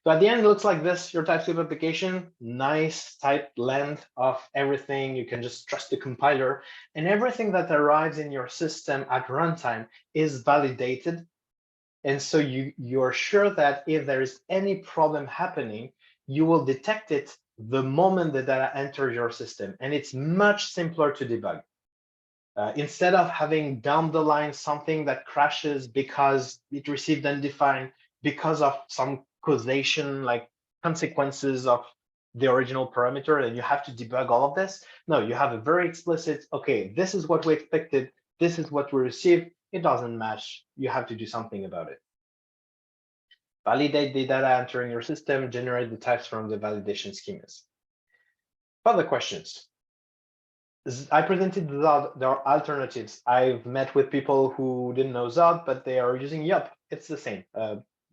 So at the end, it looks like this, your TypeScript application, nice type blend of everything. You can just trust the compiler, and everything that arrives in your system at runtime is validated. And so you're sure that if there is any problem happening, you will detect it the moment the data enters your system. And it's much simpler to debug. Instead of having down the line something that crashes because it received undefined, because of some causation, like consequences of the original parameter, and you have to debug all of this. No, you have a very explicit, okay, this is what we expected, this is what we received, it doesn't match, you have to do something about it. Validate the data entering your system, generate the types from the validation schemas. Further questions? I presented Zod. There are alternatives. I've met with people who didn't know Zod, but they are using Yup. It's the same.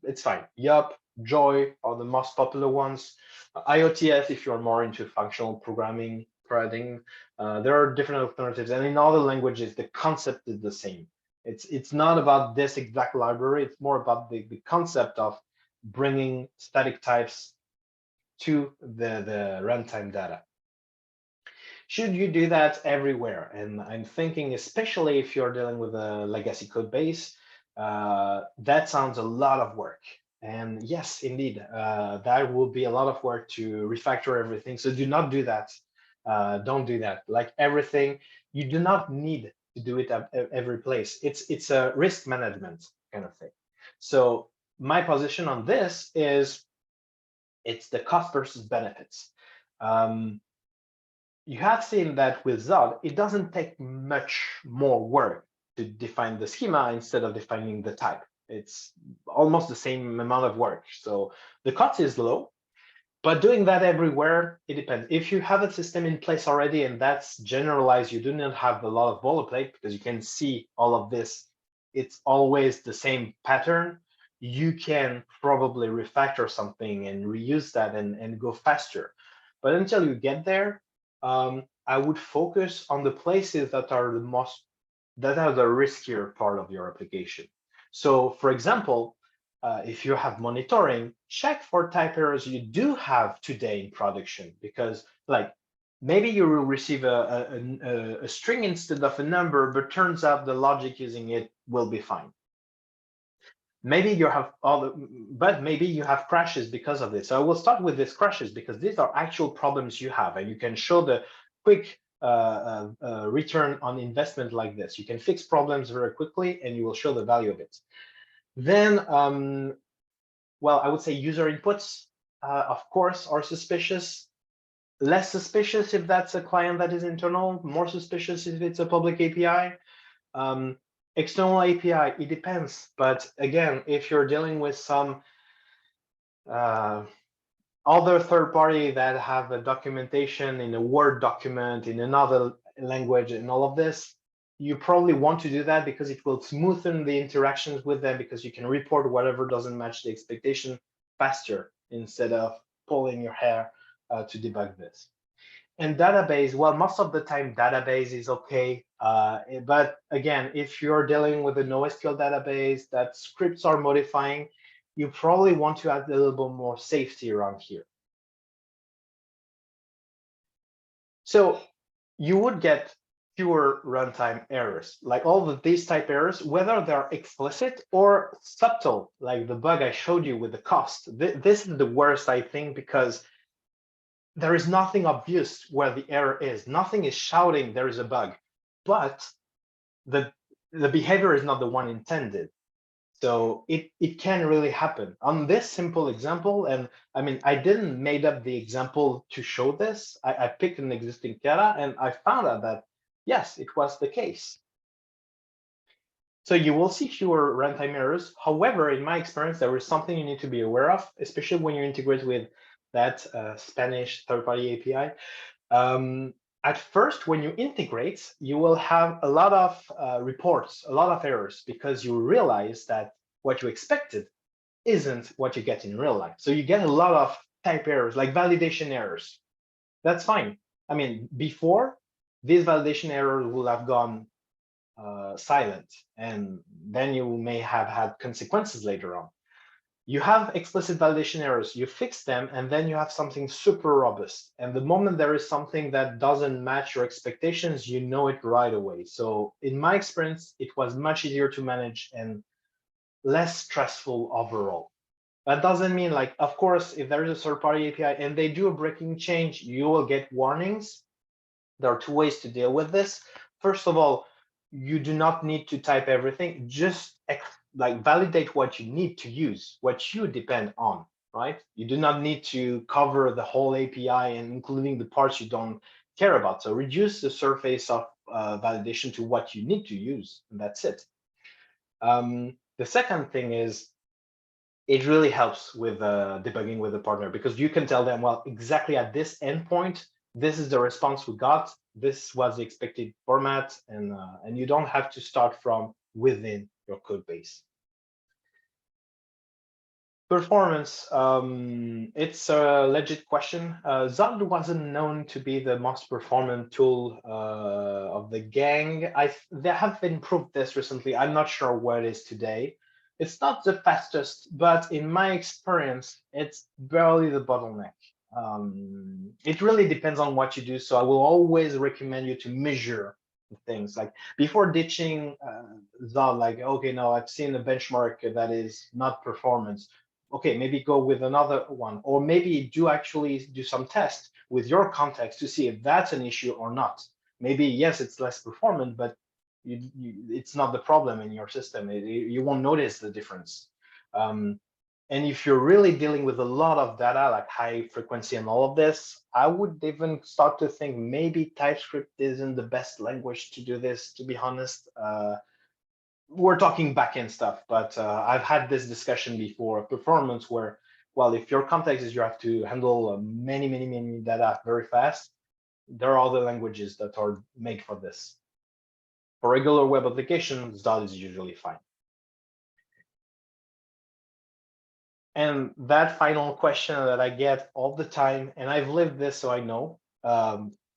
It's fine. Yup, Joy are the most popular ones. IOTF, if you're more into functional programming, paradigm, there are different alternatives. And in other languages, the concept is the same. It's not about this exact library. It's more about the concept of bringing static types to the runtime data. Should you do that everywhere? And I'm thinking, especially if you're dealing with a legacy code base, that sounds a lot of work. And yes, indeed, that will be a lot of work to refactor everything. So do not do that. Don't do that. Like everything, you do not need to do it at every place. It's a risk management kind of thing. So my position on this is it's the cost versus benefits. You have seen that with Zod, it doesn't take much more work to define the schema instead of defining the type. It's almost the same amount of work. So the cost is low, but doing that everywhere, it depends. If you have a system in place already and that's generalized, you do not have a lot of boilerplate because you can see all of this. It's always the same pattern. You can probably refactor something and reuse that and go faster. But until you get there, I would focus on the places that are the riskier part of your application. So for example, if you have monitoring, check for type errors you do have today in production, because like maybe you will receive a string instead of a number, but turns out the logic using it will be fine. Maybe you have but maybe you have crashes because of this. So I will start with these crashes because these are actual problems you have, and you can show the quick return on investment like this. You can fix problems very quickly, and you will show the value of it. Then, well, I would say user inputs, of course, are suspicious. Less suspicious if that's a client that is internal. More suspicious if it's a public API. External API, it depends. But again, if you're dealing with some other third party that have a documentation in a Word document in another language and all of this, you probably want to do that because it will smoothen the interactions with them, because you can report whatever doesn't match the expectation faster instead of pulling your hair to debug this. And database, well, most of the time database is okay. But again, if you're dealing with a NoSQL database that scripts are modifying, you probably want to add a little bit more safety around here. So you would get fewer runtime errors, like all of these type errors, whether they're explicit or subtle, like the bug I showed you with the cost. This is the worst, I think, because there is nothing obvious where the error is. Nothing is shouting there is a bug, but the behavior is not the one intended. So it can really happen. On this simple example, and I mean, I didn't made up the example to show this. I picked an existing data and I found out that, yes, it was the case. So you will see fewer runtime errors. However, in my experience, there is something you need to be aware of, especially when you integrate with that Spanish third-party API. At first, when you integrate, you will have a lot of reports, a lot of errors, because you realize that what you expected isn't what you get in real life. So you get a lot of type errors, like validation errors. That's fine. I mean, before, these validation errors will have gone silent, and then you may have had consequences later on. You have explicit validation errors, you fix them, and then you have something super robust. And the moment there is something that doesn't match your expectations, you know it right away. So in my experience, it was much easier to manage and less stressful overall. That doesn't mean, like, of course, if there is a third-party API and they do a breaking change, you will get warnings. There are two ways to deal with this. First of all, you do not need to type everything. Just like validate what you need to use, what you depend on, right? You do not need to cover the whole API and including the parts you don't care about. So reduce the surface of validation to what you need to use, and that's it. The second thing is, it really helps with debugging with a partner, because you can tell them, well, exactly at this endpoint, this is the response we got. This was the expected format, and you don't have to start from within your code base. Performance, it's a legit question. Zod wasn't known to be the most performant tool of the gang. They have improved this recently. I'm not sure where it is today. It's not the fastest, but in my experience, it's barely the bottleneck. It really depends on what you do. So I will always recommend you to measure things, like before ditching Zod, like, okay, no, I've seen a benchmark that is not performance. Okay, maybe go with another one, or maybe actually do some tests with your context to see if that's an issue or not. Maybe, yes, it's less performant, but it's not the problem in your system. You won't notice the difference. And if you're really dealing with a lot of data, like high frequency and all of this, I would even start to think maybe TypeScript isn't the best language to do this, to be honest. We're talking backend stuff, but I've had this discussion before, performance, where, well, if your context is you have to handle many data very fast, there are other languages that are made for this. For regular web applications, that is usually fine. And that final question that I get all the time, and I've lived this, so I know.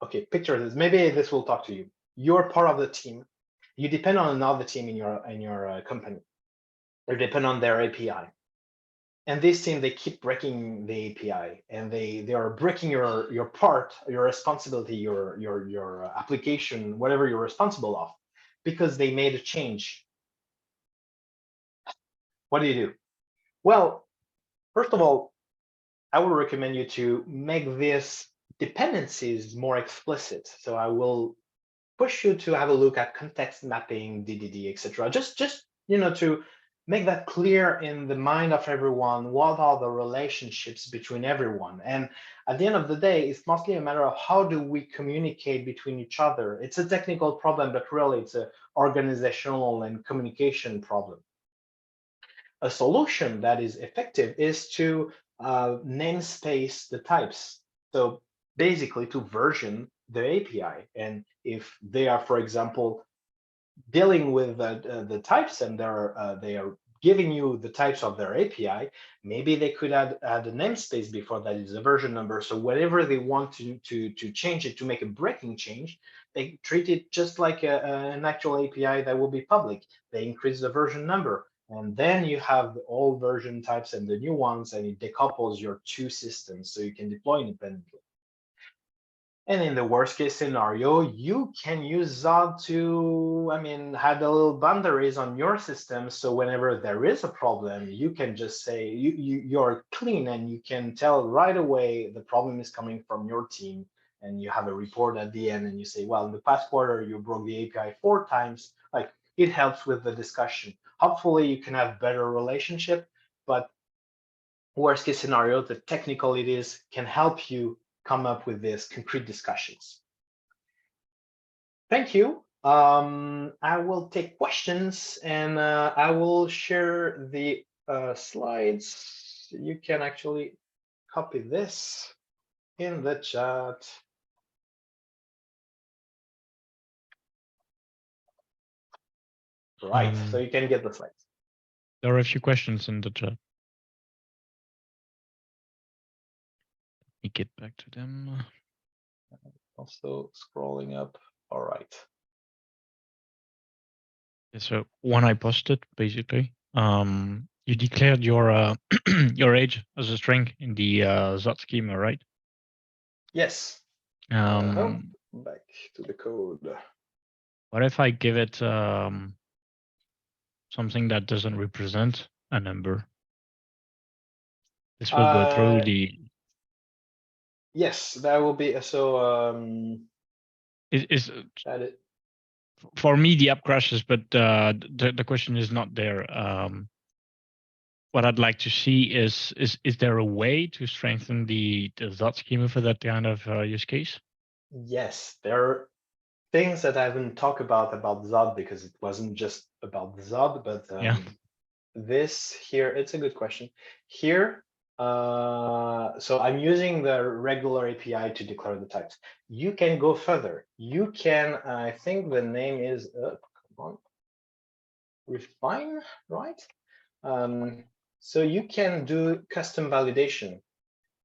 Okay, picture this. Maybe this will talk to you. You're part of the team. You depend on another team in your company. You depend on their API. And this team, they keep breaking the API, and they are breaking your part, your responsibility, your application, whatever you're responsible of, because they made a change. What do? Well, first of all, I would recommend you to make this dependencies more explicit. So I will push you to have a look at context mapping, DDD, etc. Just to make that clear in the mind of everyone. What are the relationships between everyone? And at the end of the day, it's mostly a matter of how do we communicate between each other. It's a technical problem, but really it's an organizational and communication problem. A solution that is effective is to namespace the types. So basically to version the API. And if they are, for example, dealing with the types and they are giving you the types of their API, maybe they could add a namespace before that is a version number. So whenever they want to change it, to make a breaking change, they treat it just like an actual API that will be public. They increase the version number, and then you have the old version types and the new ones, and it decouples your two systems so you can deploy independently. And in the worst case scenario, you can use Zod to, have the little boundaries on your system. So whenever there is a problem, you can just say you're clean and you can tell right away the problem is coming from your team. And you have a report at the end and you say, well, in the past quarter, you broke the API 4 times. Like, it helps with the discussion. Hopefully you can have better relationship, but worst case scenario, the technical it is can help you come up with these concrete discussions. Thank you. I will take questions and I will share the slides. You can actually copy this in the chat. Right, so you can get the slides. There are a few questions in the chat. Let me get back to them. Also scrolling up. All right. So one I posted, basically, you declared your your age as a string in the Zot schema, right? Yes. Back to the code. What if I give it something that doesn't represent a number? This will go through the. Yes, that will be so. Is for me the app crashes, but the question is not there. What I'd like to see is there a way to strengthen the Zot schema for that kind of use case? Yes, there are things that I haven't talked about Zod because it wasn't just about Zod, but this here, it's a good question. Here, so I'm using the regular API to declare the types. You can go further. You can, I think the name is, come on, refine, right? So you can do custom validation.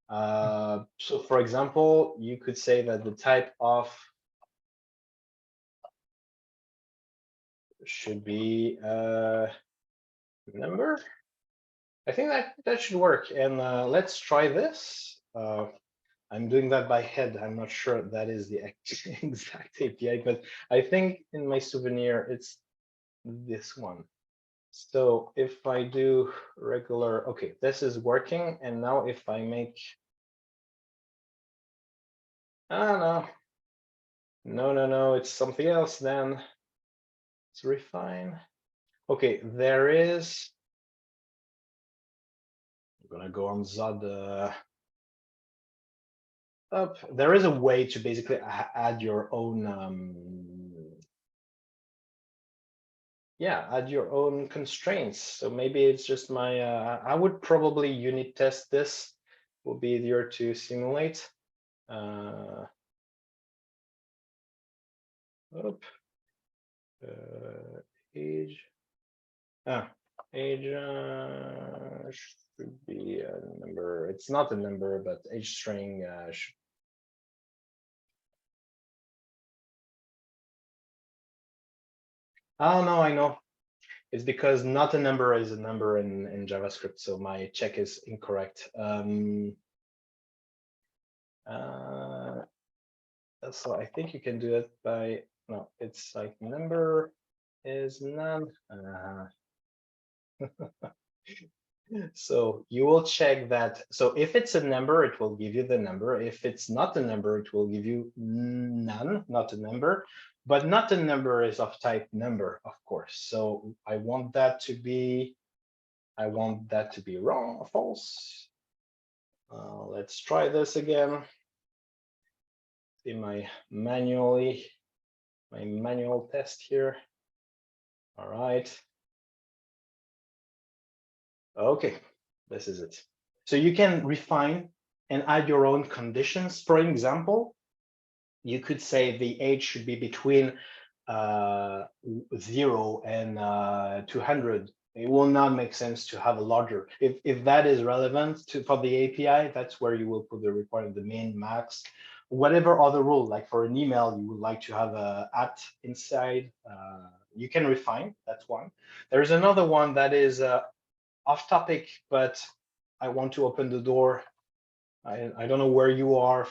So for example, you could say that the type of should be number. I think that should work. And let's try this. I'm doing that by head. I'm not sure that is the exact API, but I think in my souvenir, it's this one. So if I do regular, okay, this is working. And now if I make, no, it's something else then. Let's refine. Okay, there is, I'm gonna go on Zod up. There is a way to basically add your own, add your own constraints. So maybe it's just my, I would probably unit test this. Will be easier to simulate. Age. Age should be a number. It's not a number, but age string should. Oh no, I know. It's because not a number is a number in JavaScript, so my check is incorrect. So I think you can do it by, no, it's like number is none. So you will check that. So if it's a number, it will give you the number. If it's not a number, it will give you none, not a number. But not a number is of type number, of course. So I want that to be wrong or false. Let's try this again. See my manual test here. All right. Okay, this is it. So you can refine and add your own conditions. For example, you could say the age should be between 0 and 200. It will not make sense to have a larger. If that is relevant for the API, that's where you will put the requirement, the min, max, whatever other rule. Like for an email, you would like to have a at inside. You can refine. That's one. There's another one that is off topic, but I want to open the door. I don't know where you are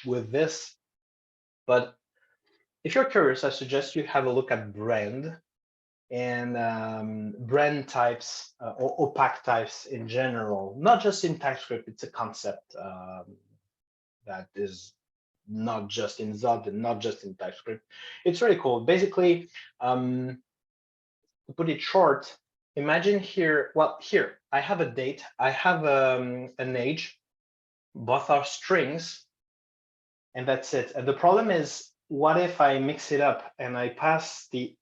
with this, but if you're curious, I suggest you have a look at brand and brand types or opaque types in general, not just in TypeScript. It's a concept that is not just in Zod and not just in TypeScript. It's really cool. Basically, to put it short, imagine here, well, here, I have a date, I have an age, both are strings, and that's it. And the problem is, what if I mix it up and I pass the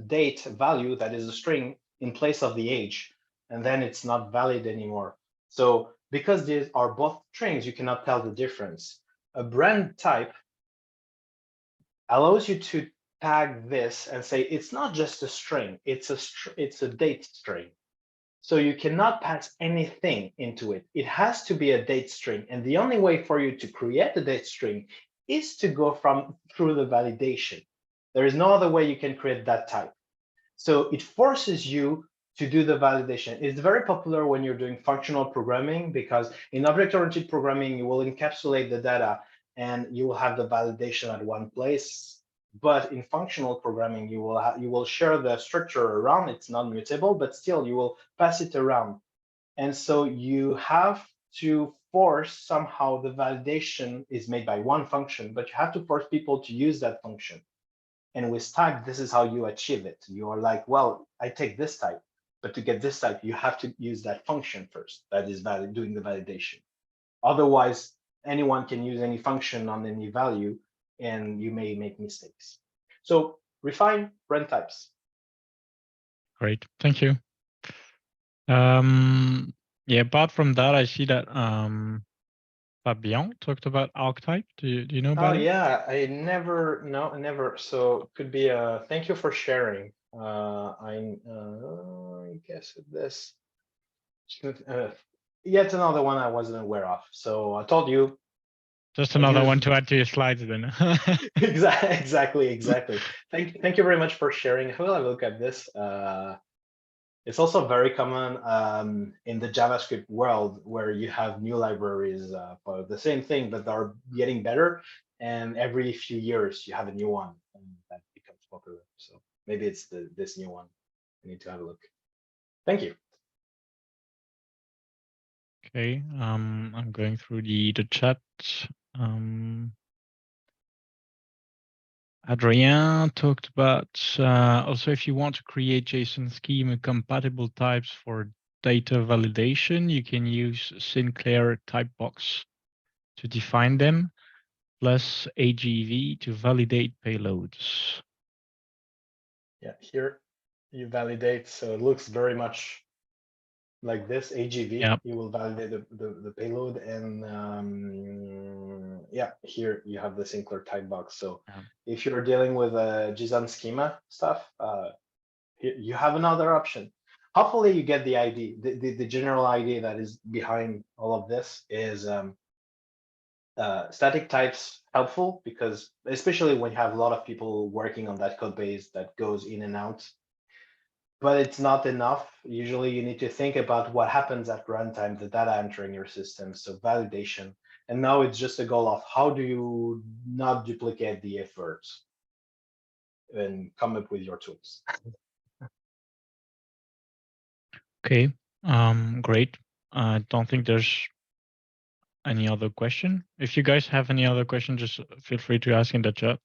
date value that is a string in place of the age, and then it's not valid anymore. So because these are both strings, you cannot tell the difference. A brand type allows you to tag this and say it's not just a string, it's a date string. So you cannot pass anything into it. It has to be a date string. And the only way for you to create a date string is to go through the validation. There is no other way you can create that type. So it forces you to do the validation. It's very popular when you're doing functional programming, because in object-oriented programming, you will encapsulate the data and you will have the validation at one place. But in functional programming, you will share the structure around. It's not mutable, but still you will pass it around. And so you have to force somehow the validation is made by one function, but you have to force people to use that function. And with type, this is how you achieve it. You are like, well, I take this type, but to get this type, you have to use that function first. That is doing the validation. Otherwise, anyone can use any function on any value, and you may make mistakes. So refine brand types. Great, thank you. Yeah, apart from that, I see that Fabien talked about archetype. Do you know about it? Oh yeah, I never. So it could be a thank you for sharing. I guess this yet another one I wasn't aware of. So I told you. Just another one to add to your slides then. Exactly. Thank you very much for sharing. I will have a look at this. It's also very common in the JavaScript world, where you have new libraries for the same thing, but they're getting better. And every few years you have a new one, and that becomes popular. So maybe it's this new one. I need to have a look. Thank you. Okay, I'm going through the chat. Adrien talked about also, if you want to create JSON schema compatible types for data validation, you can use Sinclair Typebox to define them, plus AGV to validate payloads. Yeah, here you validate, so it looks very much like this AGV. Yeah. You will validate the payload, and yeah, here you have the Sinclair type box. So if you're dealing with JSON schema stuff, you have another option. Hopefully you get the idea. The general idea that is behind all of this is static types helpful, because especially when you have a lot of people working on that code base that goes in and out. But it's not enough. Usually you need to think about what happens at runtime, the data entering your system, so validation. And now it's just a goal of how do you not duplicate the efforts and come up with your tools. Okay, great. I don't think there's any other question. If you guys have any other question, just feel free to ask in the chat.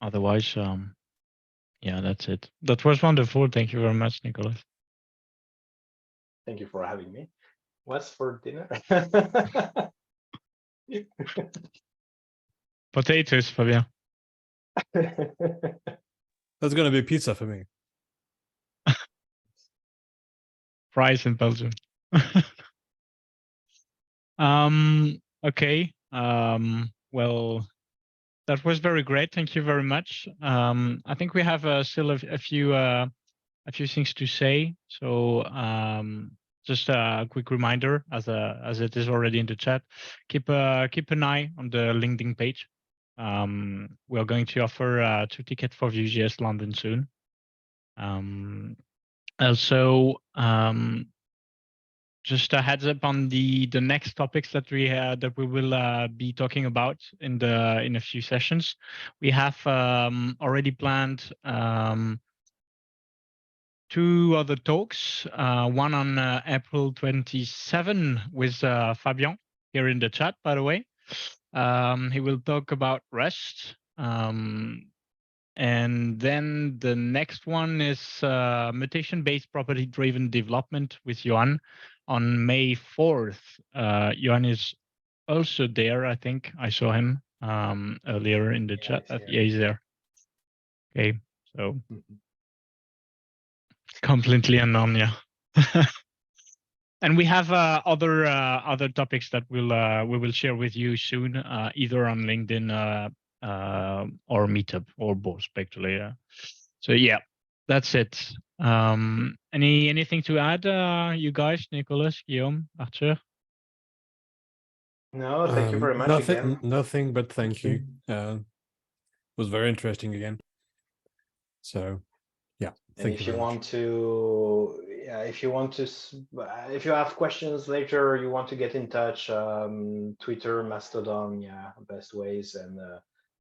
Otherwise, yeah, that's it. That was wonderful. Thank you very much, Nicolas. Thank you for having me. What's for dinner? Potatoes, Fabien. That's gonna be pizza for me. Fries in Belgium. Okay. Well, that was very great. Thank you very much. I think we have still a few things to say. So just a quick reminder, as it is already in the chat, keep an eye on the LinkedIn page. We are going to offer 2 tickets for Vue.js London soon. Also, just a heads up on the next topics that we will be talking about in a few sessions. We have already planned 2 other talks. One on April 27 with Fabien here in the chat, by the way. He will talk about Rust. And then the next one is mutation-based property-driven development with Johan on May 4th. Johan is also there, I think. I saw him earlier in the chat. Yeah, he's there. Okay, so completely unknown, yeah. And we have other topics that we will share with you soon, either on LinkedIn or Meetup, or both, actually. So yeah, that's it. Anything to add, you guys, Nicolas, Guillaume, Arthur? No, thank you very much again. Nothing, but thank you. It was very interesting again. So yeah, and if you want to, if you have questions later, you want to get in touch, Twitter, Mastodon, best ways, and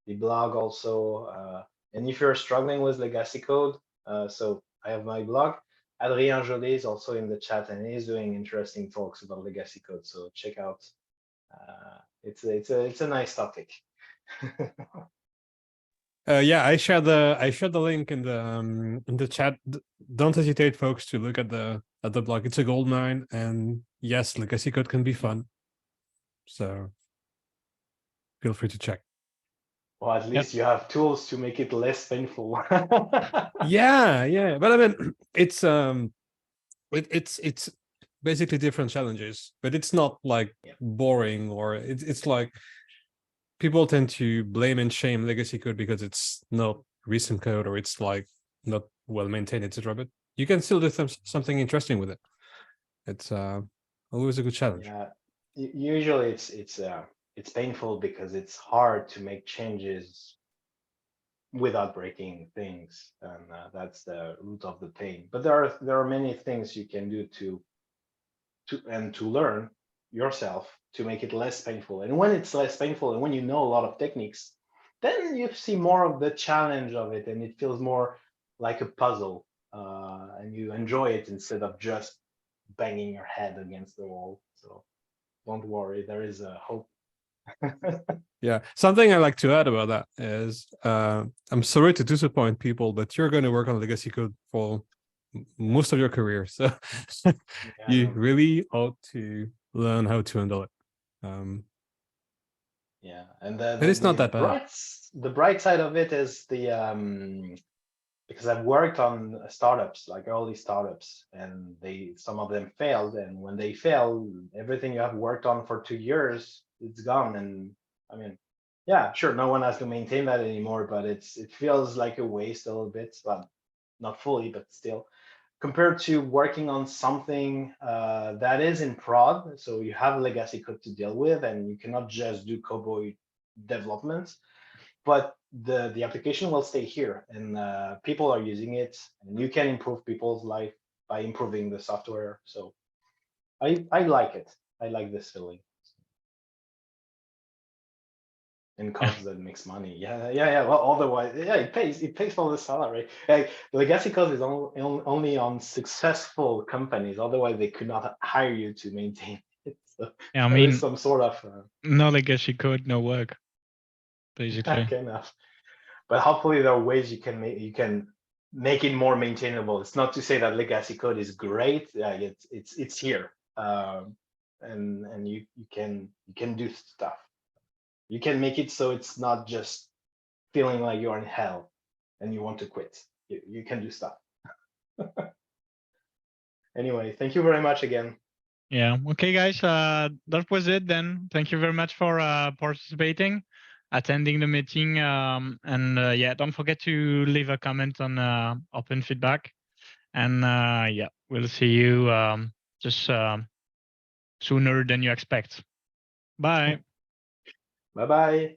the blog also. And if you're struggling with legacy code, so I have my blog. Adrien Jolet is also in the chat, and he's doing interesting talks about legacy code. So check out. It's a nice topic. Yeah, I shared the link in the chat. Don't hesitate, folks, to look at the blog. It's a goldmine, and yes, legacy code can be fun. So feel free to check. Well, at least you have tools to make it less painful. yeah. But I mean, it's basically different challenges, but it's not like boring, or it's like people tend to blame and shame legacy code because it's not recent code, or it's like not well maintained, etc. But you can still do something interesting with it. It's always a good challenge. Yeah, usually it's painful because it's hard to make changes without breaking things, and that's the root of the pain. But there are many things you can do to learn yourself to make it less painful. And when it's less painful, and when you know a lot of techniques, then you see more of the challenge of it, and it feels more like a puzzle, and you enjoy it instead of just banging your head against the wall. So don't worry, there is a hope. Yeah, something I like to add about that is, I'm sorry to disappoint people, but you're going to work on legacy code for most of your career, so you really ought to learn how to handle it. Yeah, and it's not that bad. The bright side of it is because I've worked on startups, like early startups, and some of them failed, and when they fail, everything you have worked on for 2 years, it's gone. And I mean, yeah, sure, no one has to maintain that anymore, but it feels like a waste a little bit, but not fully, but still, compared to working on something that is in prod. So you have legacy code to deal with, and you cannot just do cowboy development, but the application will stay here, and people are using it, and you can improve people's life by improving the software. So I like it. I like this feeling. And cause that makes money. Yeah. Well, otherwise, yeah, it pays for the salary. Like, legacy code is only on successful companies. Otherwise, they could not hire you to maintain it. So yeah, I there mean, is some sort of no legacy code, no work, basically. Okay, enough. But hopefully, there are ways you can make it more maintainable. It's not to say that legacy code is great. Yeah, it's here, and you can do stuff. You can make it so it's not just feeling like you're in hell and you want to quit. You can do stuff. Anyway, thank you very much again. Yeah. Okay, guys. That was it then. Thank you very much for participating. attending the meeting. And yeah, don't forget to leave a comment on open feedback. And yeah, we'll see you just sooner than you expect. Bye. Bye-bye.